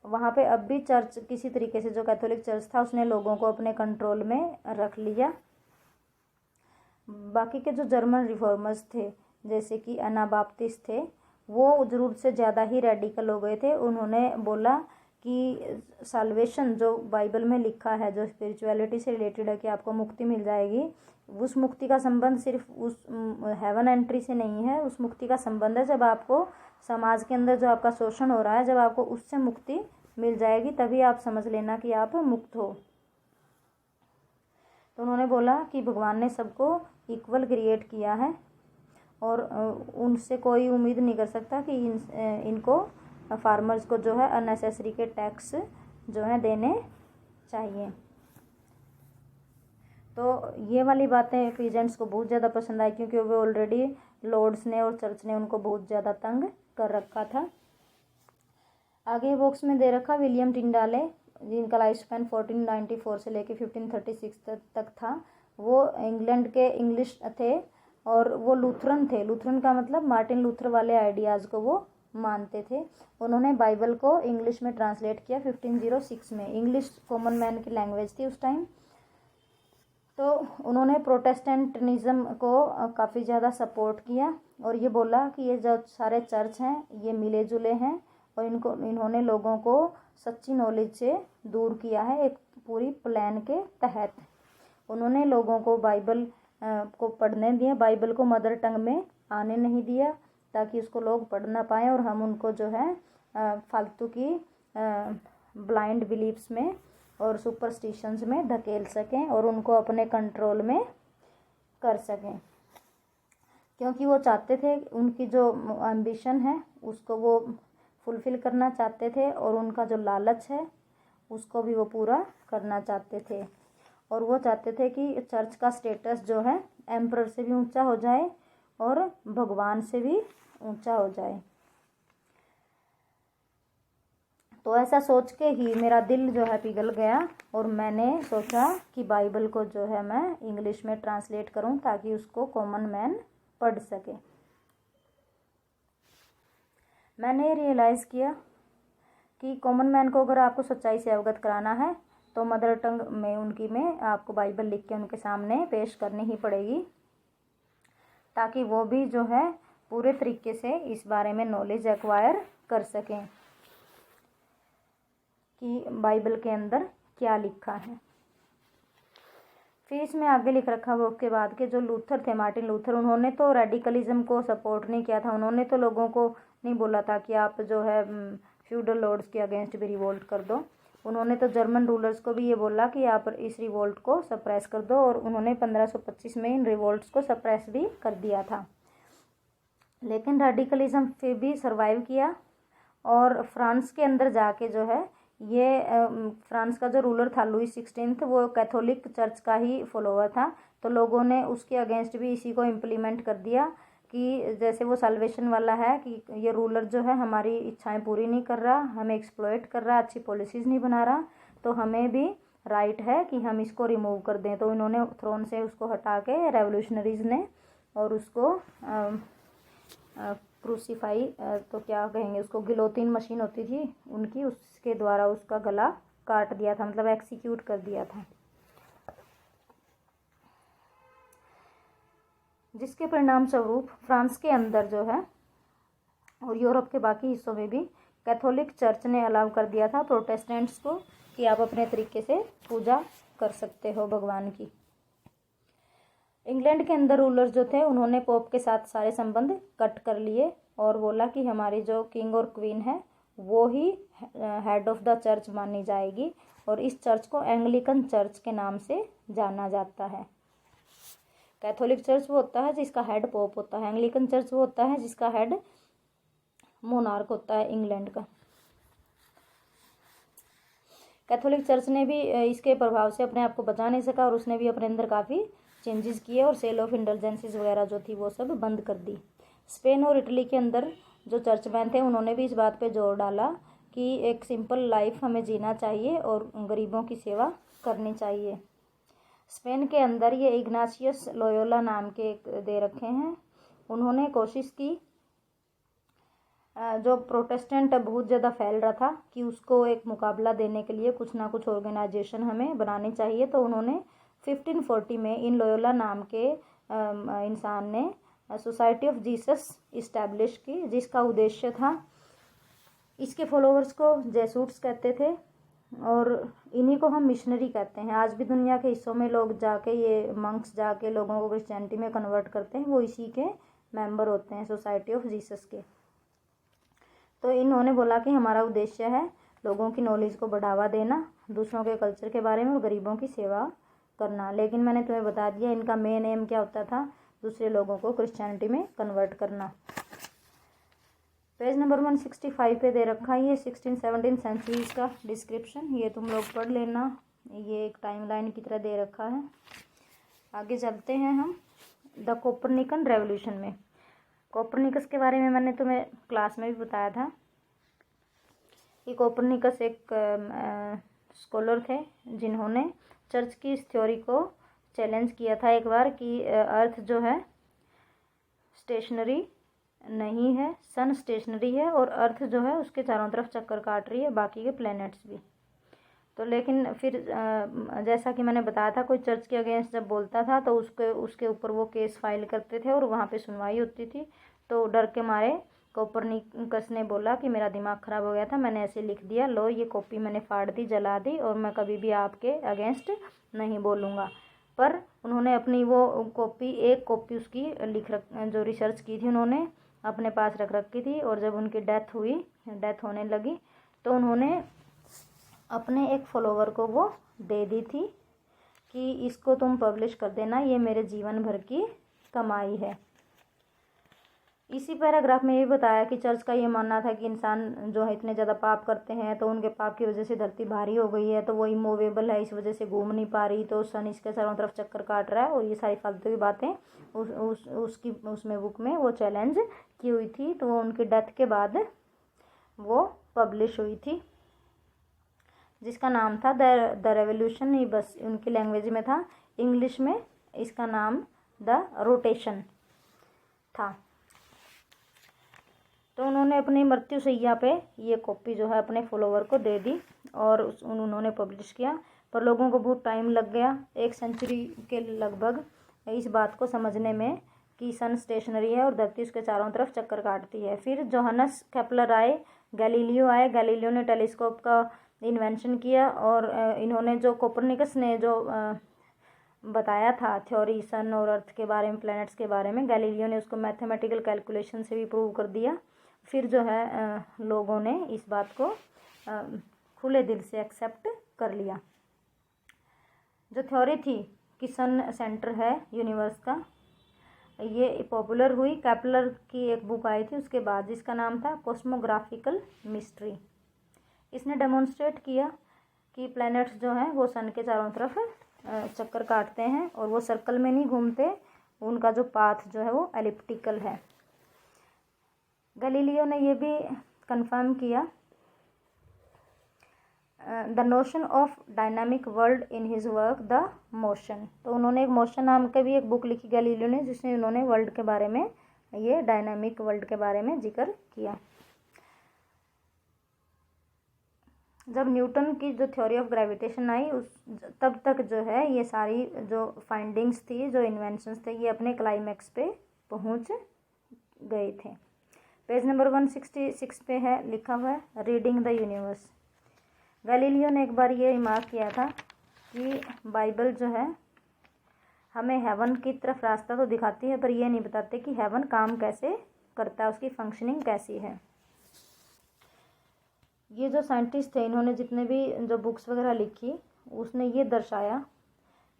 वहाँ पे अब भी चर्च किसी तरीके से, जो कैथोलिक चर्च था उसने लोगों को अपने कंट्रोल में रख लिया। बाकी के जो जर्मन रिफॉर्मर्स थे जैसे कि अनाबाप्टिस्ट थे, वो ज़रूरत से ज़्यादा ही रेडिकल हो गए थे। उन्होंने बोला कि साल्वेशन जो बाइबल में लिखा है, जो स्पिरिचुअलिटी से रिलेटेड है कि आपको मुक्ति मिल जाएगी, उस मुक्ति का संबंध सिर्फ उस हेवन एंट्री से नहीं है। उस मुक्ति का संबंध है जब आपको समाज के अंदर जो आपका शोषण हो रहा है, जब आपको उससे मुक्ति मिल जाएगी तभी आप समझ लेना कि आप मुक्त हो। तो उन्होंने बोला कि भगवान ने सबको इक्वल क्रिएट किया है और उनसे कोई उम्मीद नहीं कर सकता कि इनको फार्मर्स को जो है अननेसेसरी के टैक्स जो है देने चाहिए। तो ये वाली बातें पीजेंट्स को बहुत ज़्यादा पसंद आई, क्योंकि वो ऑलरेडी लॉर्ड्स ने और चर्च ने उनको बहुत ज़्यादा तंग कर रखा था। आगे बॉक्स में दे रखा विलियम टिंडाले, जिनका लाइफ स्पैन 1494 से लेके 1536 तक था। वो इंग्लैंड के इंग्लिश थे और वो लूथरन थे। लूथरन का मतलब मार्टिन लूथर वाले आइडियाज़ को वो मानते थे। उन्होंने बाइबल को इंग्लिश में ट्रांसलेट किया 1506 में। इंग्लिश कॉमन मैन की लैंग्वेज थी उस टाइम। तो उन्होंने प्रोटेस्टेंटिज्म को काफ़ी ज़्यादा सपोर्ट किया और ये बोला कि ये जो सारे चर्च हैं ये मिले जुले हैं और इन्होंने लोगों को सच्ची नॉलेज से दूर किया है एक पूरी प्लान के तहत। उन्होंने लोगों को बाइबल को पढ़ने दिया, बाइबल को मदर टंग में आने नहीं दिया ताकि उसको लोग पढ़ ना पाएँ और हम उनको जो है फालतू की ब्लाइंड बिलीफ्स में और सुपरस्टिशंस में धकेल सकें और उनको अपने कंट्रोल में कर सकें। क्योंकि वो चाहते थे, उनकी जो एम्बिशन है उसको वो फुलफ़िल करना चाहते थे और उनका जो लालच है उसको भी वो पूरा करना चाहते थे। और वो चाहते थे कि चर्च का स्टेटस जो है एम्परर से भी ऊंचा हो जाए और भगवान से भी ऊंचा हो जाए। तो ऐसा सोच के ही मेरा दिल जो है पिघल गया और मैंने सोचा कि बाइबल को जो है मैं इंग्लिश में ट्रांसलेट करूं ताकि उसको कॉमन मैन पढ़ सके। मैंने रियलाइज़ किया कि कॉमन मैन को अगर आपको सच्चाई से अवगत कराना है तो मदर टंग में उनकी में आपको बाइबल लिख के उनके सामने पेश करनी ही पड़ेगी ताकि वो भी जो है पूरे तरीके से इस बारे में नॉलेज एक्वायर कर सकें कि बाइबल के अंदर क्या लिखा है। फिर इसमें आगे लिख रखा वो उसके बाद के जो लूथर थे, मार्टिन लूथर, उन्होंने तो रेडिकलिज्म को सपोर्ट नहीं किया था। उन्होंने तो लोगों को नहीं बोला था कि आप जो है फ्यूडल लॉर्ड्स के अगेंस्ट भी रिवोल्ट कर दो। उन्होंने तो जर्मन रूलर्स को भी ये बोला कि आप इस रिवोल्ट को सप्रेस कर दो और उन्होंने 1525 में इन रिवोल्ट्स को सप्रेस भी कर दिया था। लेकिन रेडिकलिज्म फिर भी सर्वाइव किया और फ्रांस के अंदर जाके जो है ये फ्रांस का जो रूलर था लुई 16 वो कैथोलिक चर्च का ही फॉलोअर था। तो लोगों ने उसके अगेंस्ट भी इसी को इम्प्लीमेंट कर दिया कि जैसे वो साल्वेशन वाला है कि ये रूलर जो है हमारी इच्छाएं पूरी नहीं कर रहा, हमें एक्सप्लॉइट कर रहा, अच्छी पॉलिसीज़ नहीं बना रहा, तो हमें भी राइट है कि हम इसको रिमूव कर दें। तो इन्होंने थ्रोन से उसको हटा के रेवोल्यूशनरीज ने और उसको क्रूसीफाई तो क्या कहेंगे उसको, गिलोटिन मशीन होती थी उनकी, उसके द्वारा उसका गला काट दिया था, मतलब एक्सिक्यूट कर दिया था। जिसके परिणाम स्वरूप फ्रांस के अंदर जो है और यूरोप के बाकी हिस्सों में भी कैथोलिक चर्च ने अलाउ कर दिया था प्रोटेस्टेंट्स को कि आप अपने तरीके से पूजा कर सकते हो भगवान की। इंग्लैंड के अंदर रूलर्स जो थे उन्होंने पोप के साथ सारे संबंध कट कर लिए और बोला कि हमारी जो किंग और क्वीन है वो ही हेड ऑफ द चर्च मानी जाएगी और इस चर्च को एंग्लिकन चर्च के नाम से जाना जाता है। कैथोलिक चर्च वो होता है जिसका हेड पोप होता है, एंग्लिकन चर्च वो होता है जिसका हेड मोनार्क होता है इंग्लैंड का। कैथोलिक चर्च ने भी इसके प्रभाव से अपने आप को बचा नहीं सका और उसने भी अपने अंदर काफ़ी चेंजेस किए और सेल ऑफ इंडल्जेंसेस वगैरह जो थी वो सब बंद कर दी। स्पेन और इटली के अंदर जो चर्चमैन थे उन्होंने भी इस बात पे जोर डाला कि एक सिंपल लाइफ हमें जीना चाहिए और गरीबों की सेवा करनी चाहिए। स्पेन के अंदर ये इग्नाशियस लोयोला नाम के एक दे रखे हैं। उन्होंने कोशिश की, जो प्रोटेस्टेंट बहुत ज़्यादा फैल रहा था, कि उसको एक मुकाबला देने के लिए कुछ ना कुछ ऑर्गेनाइजेशन हमें बनानी चाहिए। तो उन्होंने 1540 में इन लोयोला नाम के इंसान ने सोसाइटी ऑफ जीसस इस्टेब्लिश की, जिसका उद्देश्य था, इसके फॉलोअर्स को जेसूट्स कहते थे और इन्हीं को हम मिशनरी कहते हैं। आज भी दुनिया के हिस्सों में लोग जाके, ये मंक्स जाके लोगों को क्रिश्चियनिटी में कन्वर्ट करते हैं, वो इसी के मेंबर होते हैं, सोसाइटी ऑफ जीसस के। तो इन्होंने बोला कि हमारा उद्देश्य है लोगों की नॉलेज को बढ़ावा देना, दूसरों के कल्चर के बारे में और गरीबों की सेवा करना। लेकिन मैंने तुम्हें बता दिया इनका मेन एम क्या होता था, दूसरे लोगों को क्रिश्चियनिटी में कन्वर्ट करना। पेज नंबर 165 पे दे रखा है ये 16-17 सेंचुरीज का डिस्क्रिप्शन, ये तुम लोग पढ़ लेना, ये एक टाइमलाइन की तरह दे रखा है। आगे चलते हैं हम द कोपरनिकन रेवोल्यूशन में। कोपरनिकस के बारे में मैंने तुम्हें क्लास में भी बताया था कि कोपरनिकस एक स्कॉलर थे जिन्होंने चर्च की इस थ्योरी को चैलेंज किया था एक बार कि अर्थ जो है स्टेशनरी नहीं है, सन स्टेशनरी है और अर्थ जो है उसके चारों तरफ चक्कर काट रही है, बाकी के प्लैनेट्स भी। तो लेकिन फिर जैसा कि मैंने बताया था, कोई चर्च के अगेंस्ट जब बोलता था तो उसके ऊपर वो केस फाइल करते थे और वहाँ पे सुनवाई होती थी। तो डर के मारे कोपरनिकस ने बोला कि मेरा दिमाग ख़राब हो गया था, मैंने ऐसे लिख दिया, लो ये कॉपी मैंने फाड़ दी, जला दी और मैं कभी भी आपके अगेंस्ट नहीं बोलूँगा। पर उन्होंने अपनी वो कॉपी, एक कॉपी उसकी जो रिसर्च की थी उन्होंने अपने पास रख रखी थी और जब उनकी डेथ होने लगी तो उन्होंने अपने एक फॉलोवर को वो दे दी थी कि इसको तुम पब्लिश कर देना, ये मेरे जीवन भर की कमाई है। इसी पैराग्राफ में ये बताया कि चर्च का ये मानना था कि इंसान जो है इतने ज़्यादा पाप करते हैं तो उनके पाप की वजह से धरती भारी हो गई है, तो वो इमूवेबल है, इस वजह से घूम नहीं पा रही, तो सन इसके चारों तरफ चक्कर काट रहा है और ये सारी फालतू की बातें उसमें बुक में वो चैलेंज की हुई थी। तो वो उनकी डेथ के बाद वो पब्लिश हुई थी, जिसका नाम था द रेवोल्यूशन। ही बस उनकी लैंग्वेज में था, इंग्लिश में इसका नाम द रोटेशन था। तो उन्होंने अपनी मृत्युशैया पे ये कॉपी जो है अपने फॉलोवर को दे दी और उन्होंने पब्लिश किया। पर लोगों को बहुत टाइम लग गया, 1 सेंचुरी के लगभग, इस बात को समझने में कि सन स्टेशनरी है और धरती उसके चारों तरफ चक्कर काटती है। फिर जोहानस केपलर आए, गैलीलियो आए, गैलीलियो ने टेलीस्कोप का इन्वेंशन किया और इन्होंने जो कोपरनिकस ने जो बताया था थ्योरी सन और अर्थ के बारे में, प्लैनेट्स के बारे में, गैलीलियो ने उसको मैथमेटिकल कैलकुलेशन से भी प्रूव कर दिया। फिर जो है लोगों ने इस बात को खुले दिल से एक्सेप्ट कर लिया। जो थ्योरी थी कि सन सेंटर है यूनिवर्स का, ये पॉपुलर हुई केपलर की एक बुक आई थी उसके बाद, जिसका नाम था कॉस्मोग्राफिकल मिस्ट्री। इसने डेमोन्स्ट्रेट किया कि प्लैनेट्स जो हैं वो सन के चारों तरफ चक्कर काटते हैं और वो सर्कल में नहीं घूमते, उनका जो पाथ जो है वो एलिप्टिकल है। गैलीलियो ने ये भी कंफर्म किया the notion of dynamic world in his work the motion. तो उन्होंने एक मोशन नाम का भी एक बुक लिखी गैलीलियो ने, जिसमें उन्होंने वर्ल्ड के बारे में, ये डायनामिक वर्ल्ड के बारे में जिक्र किया। जब न्यूटन की जो थ्योरी ऑफ ग्रेविटेशन आई तब तक जो है ये सारी जो फाइंडिंग्स थी, जो इन्वेंशंस थे, ये अपने क्लाइमैक्स पे पहुंच गए थे। पेज नंबर 166 पे है, लिखा हुआ है रीडिंग द यूनिवर्स। गैलीलियो ने एक बार ये रिमार्क किया था कि बाइबल जो है हमें हेवन की तरफ रास्ता तो दिखाती है पर ये नहीं बताते कि हेवन काम कैसे करता है, उसकी फंक्शनिंग कैसी है। ये जो साइंटिस्ट थे, इन्होंने जितने भी जो बुक्स वगैरह लिखी, उसने ये दर्शाया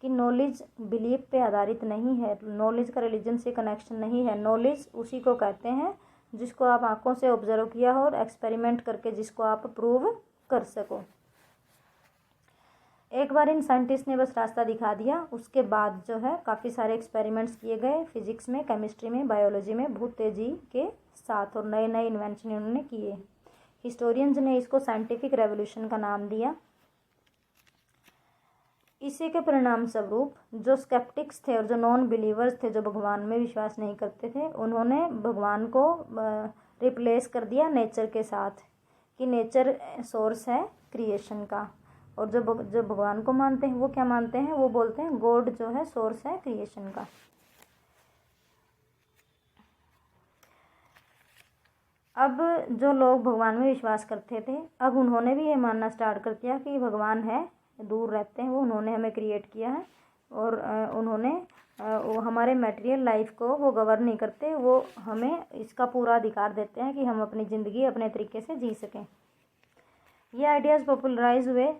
कि नॉलेज बिलीफ पे आधारित नहीं है, नॉलेज का रिलीजन से कनेक्शन नहीं है। नॉलेज उसी को कहते हैं जिसको आप आंखों से ऑब्जर्व किया हो और एक्सपेरिमेंट करके जिसको आप प्रूव कर सको। एक बार इन साइंटिस्ट ने बस रास्ता दिखा दिया, उसके बाद जो है काफ़ी सारे एक्सपेरिमेंट्स किए गए फिजिक्स में, केमिस्ट्री में, बायोलॉजी में बहुत तेज़ी के साथ, और नए नए इन्वेंशन उन्होंने किए। हिस्टोरियंस ने इसको साइंटिफिक रेवोल्यूशन का नाम दिया। इसी के परिणाम स्वरूप जो स्केप्टिक्स थे और जो नॉन बिलीवर्स थे, जो भगवान में विश्वास नहीं करते थे, उन्होंने भगवान को रिप्लेस कर दिया नेचर के साथ, कि नेचर सोर्स है क्रिएशन का। और जो भगवान को मानते हैं वो क्या मानते हैं, वो बोलते हैं गॉड जो है सोर्स है क्रिएशन का। अब जो लोग भगवान में विश्वास करते थे, अब उन्होंने भी ये मानना स्टार्ट कर दिया कि भगवान है, दूर रहते हैं वो, उन्होंने हमें क्रिएट किया है, और उन्होंने वो हमारे मटेरियल लाइफ को वो गवर्न नहीं करते, वो हमें इसका पूरा अधिकार देते हैं कि हम अपनी ज़िंदगी अपने तरीके से जी सकें। ये आइडियाज़ पॉपुलराइज हुए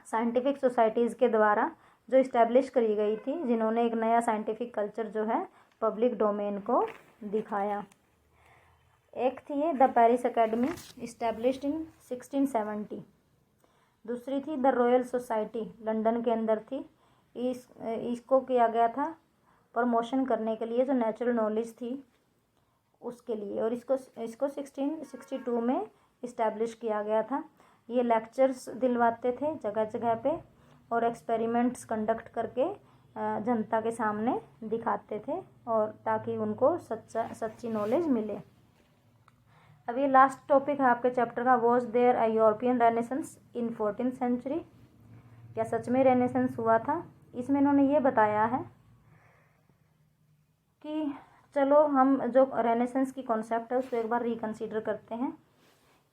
साइंटिफिक सोसाइटीज़ के द्वारा, जो इस्टेब्लिश करी गई थी, जिन्होंने एक नया साइंटिफिक कल्चर जो है पब्लिक डोमेन को दिखाया। एक थी ये the Paris academy, established in 1670। दूसरी थी द रॉयल सोसाइटी, लंदन के अंदर थी। इसको किया गया था प्रमोशन करने के लिए जो नेचुरल नॉलेज थी उसके लिए, और इसको 1662 में इस्टेब्लिश किया गया था। ये लेक्चर्स दिलवाते थे जगह जगह पे, और एक्सपेरिमेंट्स कंडक्ट करके जनता के सामने दिखाते थे, और ताकि उनको सच्ची नॉलेज मिले। अब ये लास्ट टॉपिक है आपके चैप्टर का, was there a European renaissance in 14th century. क्या सच में रेनेसेंस हुआ था? इसमें इन्होंने ये बताया है कि चलो हम जो रेनेसेंस की कॉन्सेप्ट है उसको एक बार रिकंसीडर करते हैं।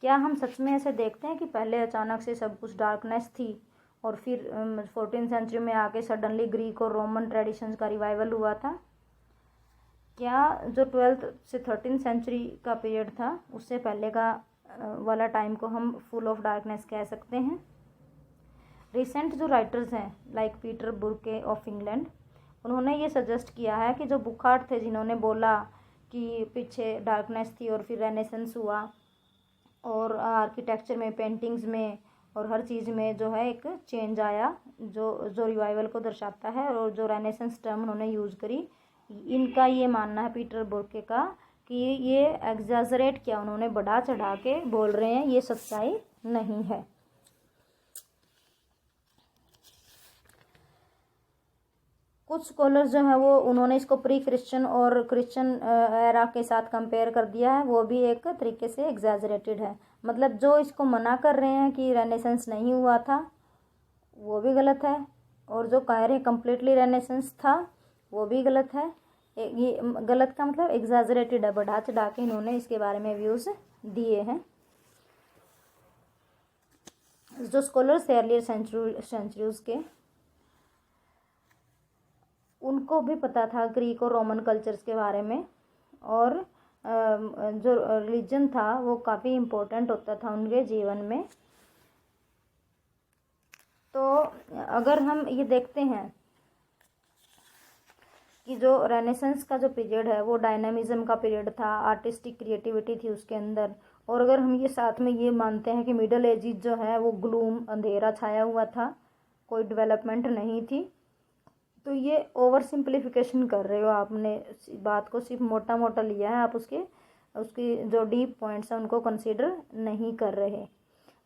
क्या हम सच में ऐसे देखते हैं कि पहले अचानक से सब कुछ डार्कनेस थी, और फिर 14th सेंचुरी में आके सडनली ग्रीक और रोमन ट्रेडिशंस का रिवाइवल हुआ था? क्या जो 12th से 13th सेंचुरी का पीरियड था उससे पहले का वाला टाइम को हम फुल ऑफ डार्कनेस कह सकते हैं? रिसेंट जो राइटर्स हैं like Peter Burke of England, उन्होंने ये सजेस्ट किया है कि जो बुखार्ड थे, जिन्होंने बोला कि पीछे डार्कनेस थी और फिर रेनेसेंस हुआ, और आर्किटेक्चर में, पेंटिंग्स में और हर चीज़ में जो है एक चेंज आया जो रिवाइवल को दर्शाता है, और जो रेनेसेंस टर्म उन्होंने यूज़ करी, इनका ये मानना है पीटर बुर्के का कि ये एग्जैजरेट किया, उन्होंने बढ़ा चढ़ा के बोल रहे हैं, ये सच्चाई नहीं है। कुछ स्कॉलर्स जो है वो उन्होंने इसको प्री क्रिश्चियन और क्रिश्चियन एरा के साथ कंपेयर कर दिया है, वो भी एक तरीके से एग्जैजरेटेड है। मतलब जो इसको मना कर रहे हैं कि रेनेसेंस नहीं हुआ था वो भी गलत है, और जो कह रहे हैं कम्प्लीटली रेनेसेंस था वो भी गलत है। ये गलत का मतलब एग्जैजरेटेड है, बढ़ा चढ़ा के इन्होंने इसके बारे में व्यूज़ दिए हैं। जो स्कॉलर्स थे अर्लियर सेंचुरीज के, उनको भी पता था ग्रीक और रोमन कल्चर्स के बारे में, और जो रिलीजन था वो काफ़ी इम्पोर्टेंट होता था उनके जीवन में। तो अगर हम ये देखते हैं कि जो रेनेसेंस का जो पीरियड है वो डायनामिज्म का पीरियड था, आर्टिस्टिक क्रिएटिविटी थी उसके अंदर, और अगर हम ये साथ में ये मानते हैं कि मिडल एजिज जो है वो ग्लूम, अंधेरा छाया हुआ था, कोई डेवलपमेंट नहीं थी, तो ये ओवर सिंप्लीफिकेशन कर रहे हो आपने, बात को सिर्फ मोटा मोटा लिया है, आप उसकी जो डीप पॉइंट्स हैं उनको कंसीडर नहीं कर रहे।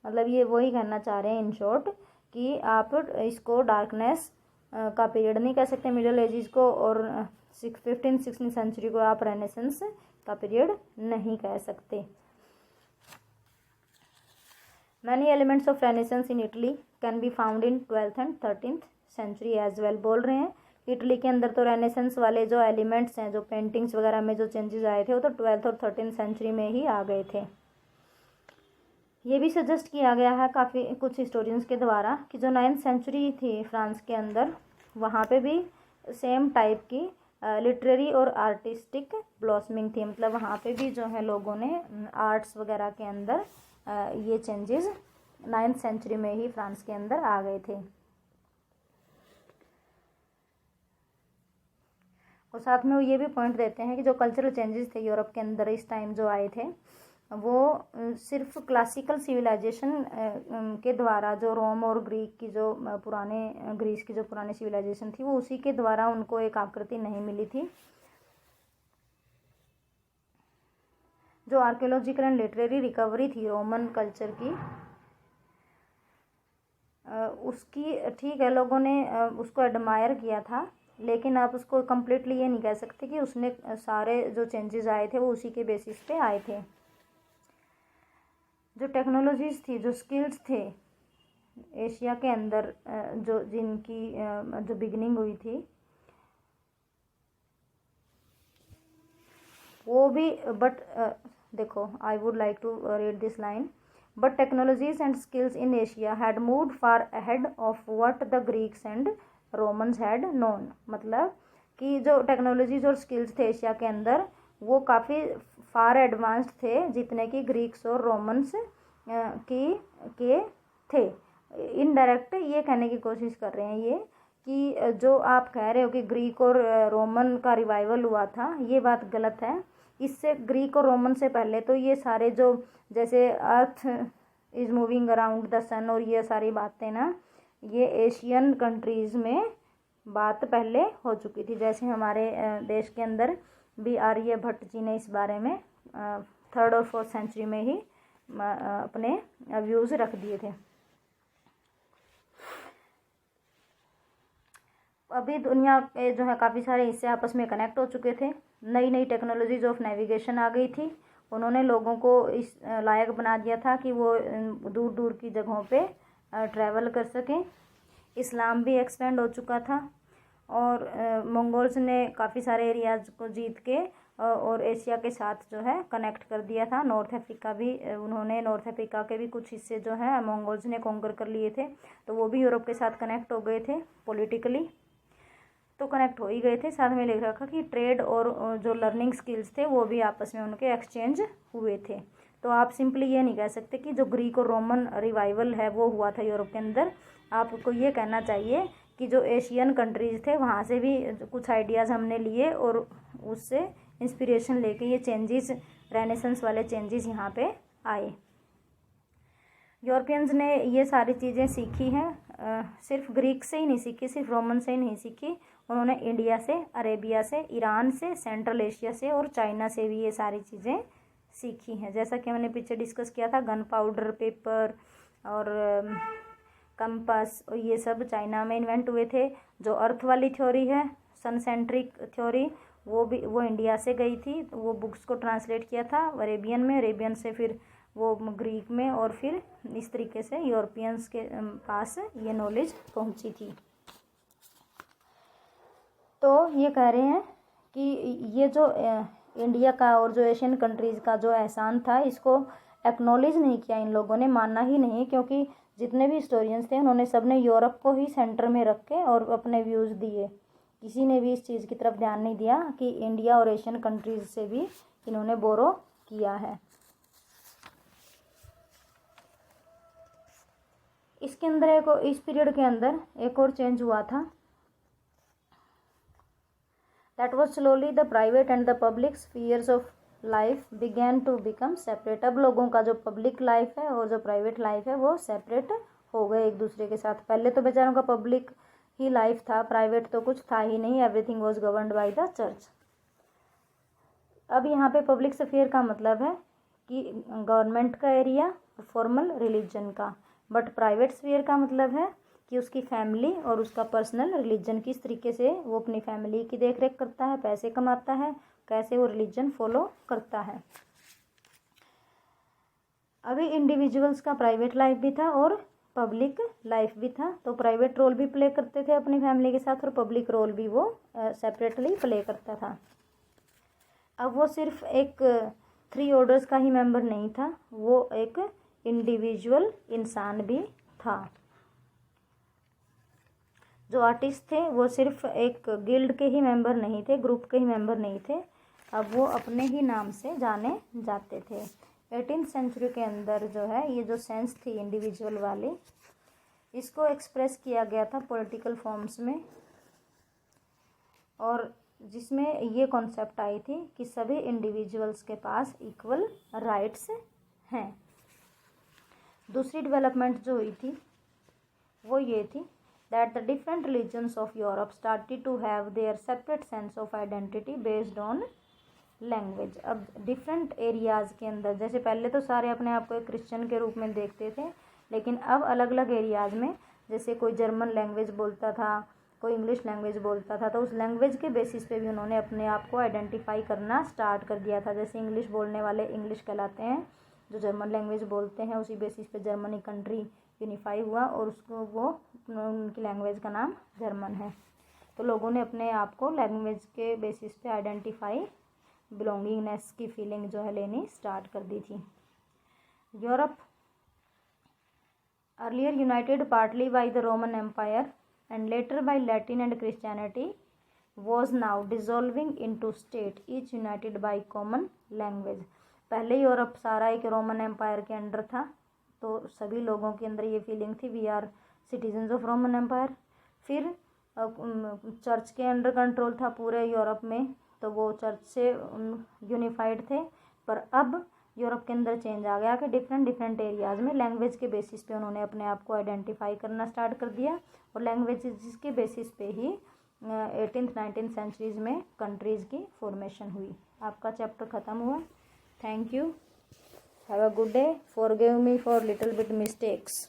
मतलब ये वही कहना चाह रहे हैं इन शॉर्ट कि आप इसको डार्कनेस का पीरियड नहीं कह सकते मिडल एजेस को, और 15th-16th सेंचुरी को आप रेनेसेंस का पीरियड नहीं कह सकते। Many elements of renaissance in Italy can be found in 12th and 13th century as well. बोल रहे हैं इटली के अंदर तो रेनेसेंस वाले जो एलिमेंट्स हैं, जो पेंटिंग्स वगैरह में जो चेंजेस आए थे, वो तो 12th और 13th सेंचुरी में ही आ गए थे। ये भी सजेस्ट किया गया है काफ़ी कुछ हिस्टोरियंस के द्वारा कि जो 9th सेंचुरी थी फ्रांस के अंदर, वहाँ पे भी सेम टाइप की लिटरेरी और आर्टिस्टिक ब्लॉसमिंग थी। मतलब वहाँ पे भी जो है लोगों ने आर्ट्स वगैरह के अंदर ये चेंजेस 9th सेंचुरी में ही फ्रांस के अंदर आ गए थे। और साथ में वो ये भी पॉइंट देते हैं कि जो कल्चरल चेंजेस थे यूरोप के अंदर इस टाइम जो आए थे, वो सिर्फ क्लासिकल सिविलाइजेशन के द्वारा, जो रोम और ग्रीक की जो ग्रीस की जो पुरानी सिविलाइजेशन थी, वो उसी के द्वारा उनको एक आकृति नहीं मिली थी। जो आर्कियोलॉजिकल एंड लिटरेरी रिकवरी थी रोमन कल्चर की, उसकी ठीक है लोगों ने उसको एडमायर किया था, लेकिन आप उसको कम्प्लीटली ये नहीं कह सकते कि उसने सारे जो चेंजेस आए थे वो उसी के बेसिस पे आए थे। जो टेक्नोलॉजीज थी, जो स्किल्स थे एशिया के अंदर, जो जिनकी जो बिगनिंग हुई थी, वो भी बट देखो, I would like to read this line, but technologies and skills in Asia had moved far ahead of what the Greeks and Romans had known. मतलब कि जो टेक्नोलॉजीज और स्किल्स थे एशिया के अंदर, वो काफ़ी फार एडवांस्ड थे जितने कि ग्रीक्स और रोमन्स के थे। इनडायरेक्ट ये कहने की कोशिश कर रहे हैं ये कि जो आप कह रहे हो कि ग्रीक और रोमन का रिवाइवल हुआ था, ये बात गलत है। इससे ग्रीक और रोमन से पहले तो ये सारे जो, जैसे earth is moving around the sun और ये सारी बातें ना, ये एशियन कंट्रीज़ में बात पहले हो चुकी थी। जैसे हमारे देश के अंदर भी आर्यभट्ट जी ने इस बारे में 3rd और 4th सेंचुरी में ही अपने व्यूज़ रख दिए थे। अभी दुनिया के जो है काफ़ी सारे हिस्से आपस में कनेक्ट हो चुके थे। नई नई टेक्नोलॉजीज ऑफ नेविगेशन आ गई थी। उन्होंने लोगों को इस लायक बना दिया था कि वो दूर दूर की जगहों पे ट्रैवल कर सकें। इस्लाम भी एक्सपेंड हो चुका था और मंगोल्स ने काफ़ी सारे एरियाज को जीत के और एशिया के साथ जो है कनेक्ट कर दिया था। नॉर्थ अफ्रीका भी, उन्होंने नॉर्थ अफ्रीका के भी कुछ हिस्से जो है मंगोल्स ने कॉन्कर कर लिए थे, तो वो भी यूरोप के साथ कनेक्ट हो गए थे। पॉलिटिकली तो कनेक्ट हो ही गए थे। साथ में लिख रखा कि ट्रेड और जो लर्निंग स्किल्स थे वो भी आपस में उनके एक्सचेंज हुए थे। तो आप सिंपली ये नहीं कह सकते कि जो ग्रीक और रोमन रिवाइवल है वो हुआ था यूरोप के अंदर। आपको ये कहना चाहिए कि जो एशियन कंट्रीज़ थे वहाँ से भी कुछ आइडियाज़ हमने लिए और उससे इंस्पिरेशन लेके ये चेंजेस, रेनेसेंस वाले चेंजेस यहाँ पे आए। यूरोपियंस ने ये सारी चीज़ें सीखी हैं, सिर्फ ग्रीक से ही नहीं सीखी, सिर्फ रोमन से ही नहीं सीखी। उन्होंने इंडिया से, अरेबिया से, ईरान से, सेंट्रल एशिया से और चाइना से भी ये सारी चीज़ें सीखी हैं। जैसा कि मैंने पीछे डिस्कस किया था, गन पाउडर, पेपर और कंपास, और ये सब चाइना में इन्वेंट हुए थे। जो अर्थ वाली थ्योरी है, सन सेंट्रिक थ्योरी, वो इंडिया से गई थी। तो वो बुक्स को ट्रांसलेट किया था अरेबियन में, अरेबियन से फिर वो ग्रीक में, और फिर इस तरीके से यूरोपियंस के पास ये नॉलेज पहुंची थी। तो ये कह रहे हैं कि ये जो इंडिया का और जो एशियन कंट्रीज़ का जो एहसान था, इसको एक्नॉलेज नहीं किया इन लोगों ने, माना ही नहीं, क्योंकि जितने भी हिस्टोरियंस थे उन्होंने सब ने यूरोप को ही सेंटर में रख के और अपने व्यूज़ दिए। किसी ने भी इस चीज़ की तरफ ध्यान नहीं दिया कि इंडिया और एशियन कंट्रीज़ से भी इन्होंने बोरो किया है। इसके अंदर इस पीरियड के अंदर एक और चेंज हुआ था। That was slowly the private and the public spheres of life began to become separate। अब लोगों का जो पब्लिक लाइफ है और जो प्राइवेट लाइफ है वो सेपरेट हो गए एक दूसरे के साथ। पहले तो बेचारों का पब्लिक ही लाइफ था, प्राइवेट तो कुछ था ही नहीं, everything was governed by the church. अब यहाँ पे पब्लिक स्फीयर का मतलब है कि गवर्नमेंट का एरिया, फॉर्मल रिलीजन का, बट प्राइवेट स्फीयर का मतलब है कि उसकी फैमिली और उसका पर्सनल रिलीजन, किस तरीके से वो अपनी फैमिली की देख रेख करता है, पैसे कमाता है, कैसे वो रिलीजन फॉलो करता है। अभी इंडिविजुअल्स का प्राइवेट लाइफ भी था और पब्लिक लाइफ भी था। तो प्राइवेट रोल भी प्ले करते थे अपनी फैमिली के साथ और पब्लिक रोल भी वो सेपरेटली प्ले करता था। अब वो सिर्फ एक 3 ऑर्डर्स का ही मेंबर नहीं था, वो एक इंडिविजुअल इंसान भी था। जो आर्टिस्ट थे वो सिर्फ एक गिल्ड के ही मेंबर नहीं थे, ग्रुप के ही मेंबर नहीं थे, अब वो अपने ही नाम से जाने जाते थे। 18th सेंचुरी के अंदर जो है ये जो सेंस थी इंडिविजुअल वाली, इसको एक्सप्रेस किया गया था पॉलिटिकल फॉर्म्स में। और जिसमें ये कॉन्सेप्ट आई थी कि सभी इंडिविजुअल्स के पास इक्वल राइट्स हैं। दूसरी डेवलपमेंट जो हुई थी वो ये थी that the different religions of Europe started to have their separate sense of identity based on language. अब डिफरेंट एरियाज़ के अंदर, जैसे पहले तो सारे अपने आप को एक क्रिश्चियन के रूप में देखते थे, लेकिन अब अलग अलग एरियाज़ में, जैसे कोई जर्मन लैंग्वेज बोलता था, कोई इंग्लिश लैंग्वेज बोलता था, तो उस लैंग्वेज के बेसिस पे भी उन्होंने अपने आप को आइडेंटिफाई करना स्टार्ट कर दिया था। जैसे इंग्लिश बोलने वाले इंग्लिश कहलाते हैं, जो जर्मन लैंग्वेज बोलते हैं उसी बेसिस पे जर्मनी कंट्री यूनिफाई हुआ और उसको वो उनकी लैंग्वेज का नाम जर्मन है। तो लोगों ने अपने आप को लैंग्वेज के बेसिस पे आइडेंटिफाई, बिलोंगिंगनेस की फीलिंग जो है लेनी स्टार्ट कर दी थी। Europe earlier united partly by the Roman empire and later by Latin and Christianity was now dissolving into state each united by common language। पहले यूरोप सारा एक रोमन एम्पायर के अंडर था, तो सभी लोगों के अंदर ये फीलिंग थी we are citizens of Roman empire. फिर चर्च के अंडर कंट्रोल था पूरे यूरोप में, तो वो चर्च से यूनिफाइड थे। पर अब यूरोप के अंदर चेंज आ गया कि डिफरेंट एरियाज़ में लैंग्वेज के बेसिस पे उन्होंने अपने आप को आइडेंटिफाई करना स्टार्ट कर दिया, और लैंग्वेज जिसके बेसिस पे ही 18th 19th सेंचुरीज़ में कंट्रीज़ की फॉर्मेशन हुई। आपका चैप्टर ख़त्म हुआ। Thank you, have a good day, forgive me for little bit mistakes.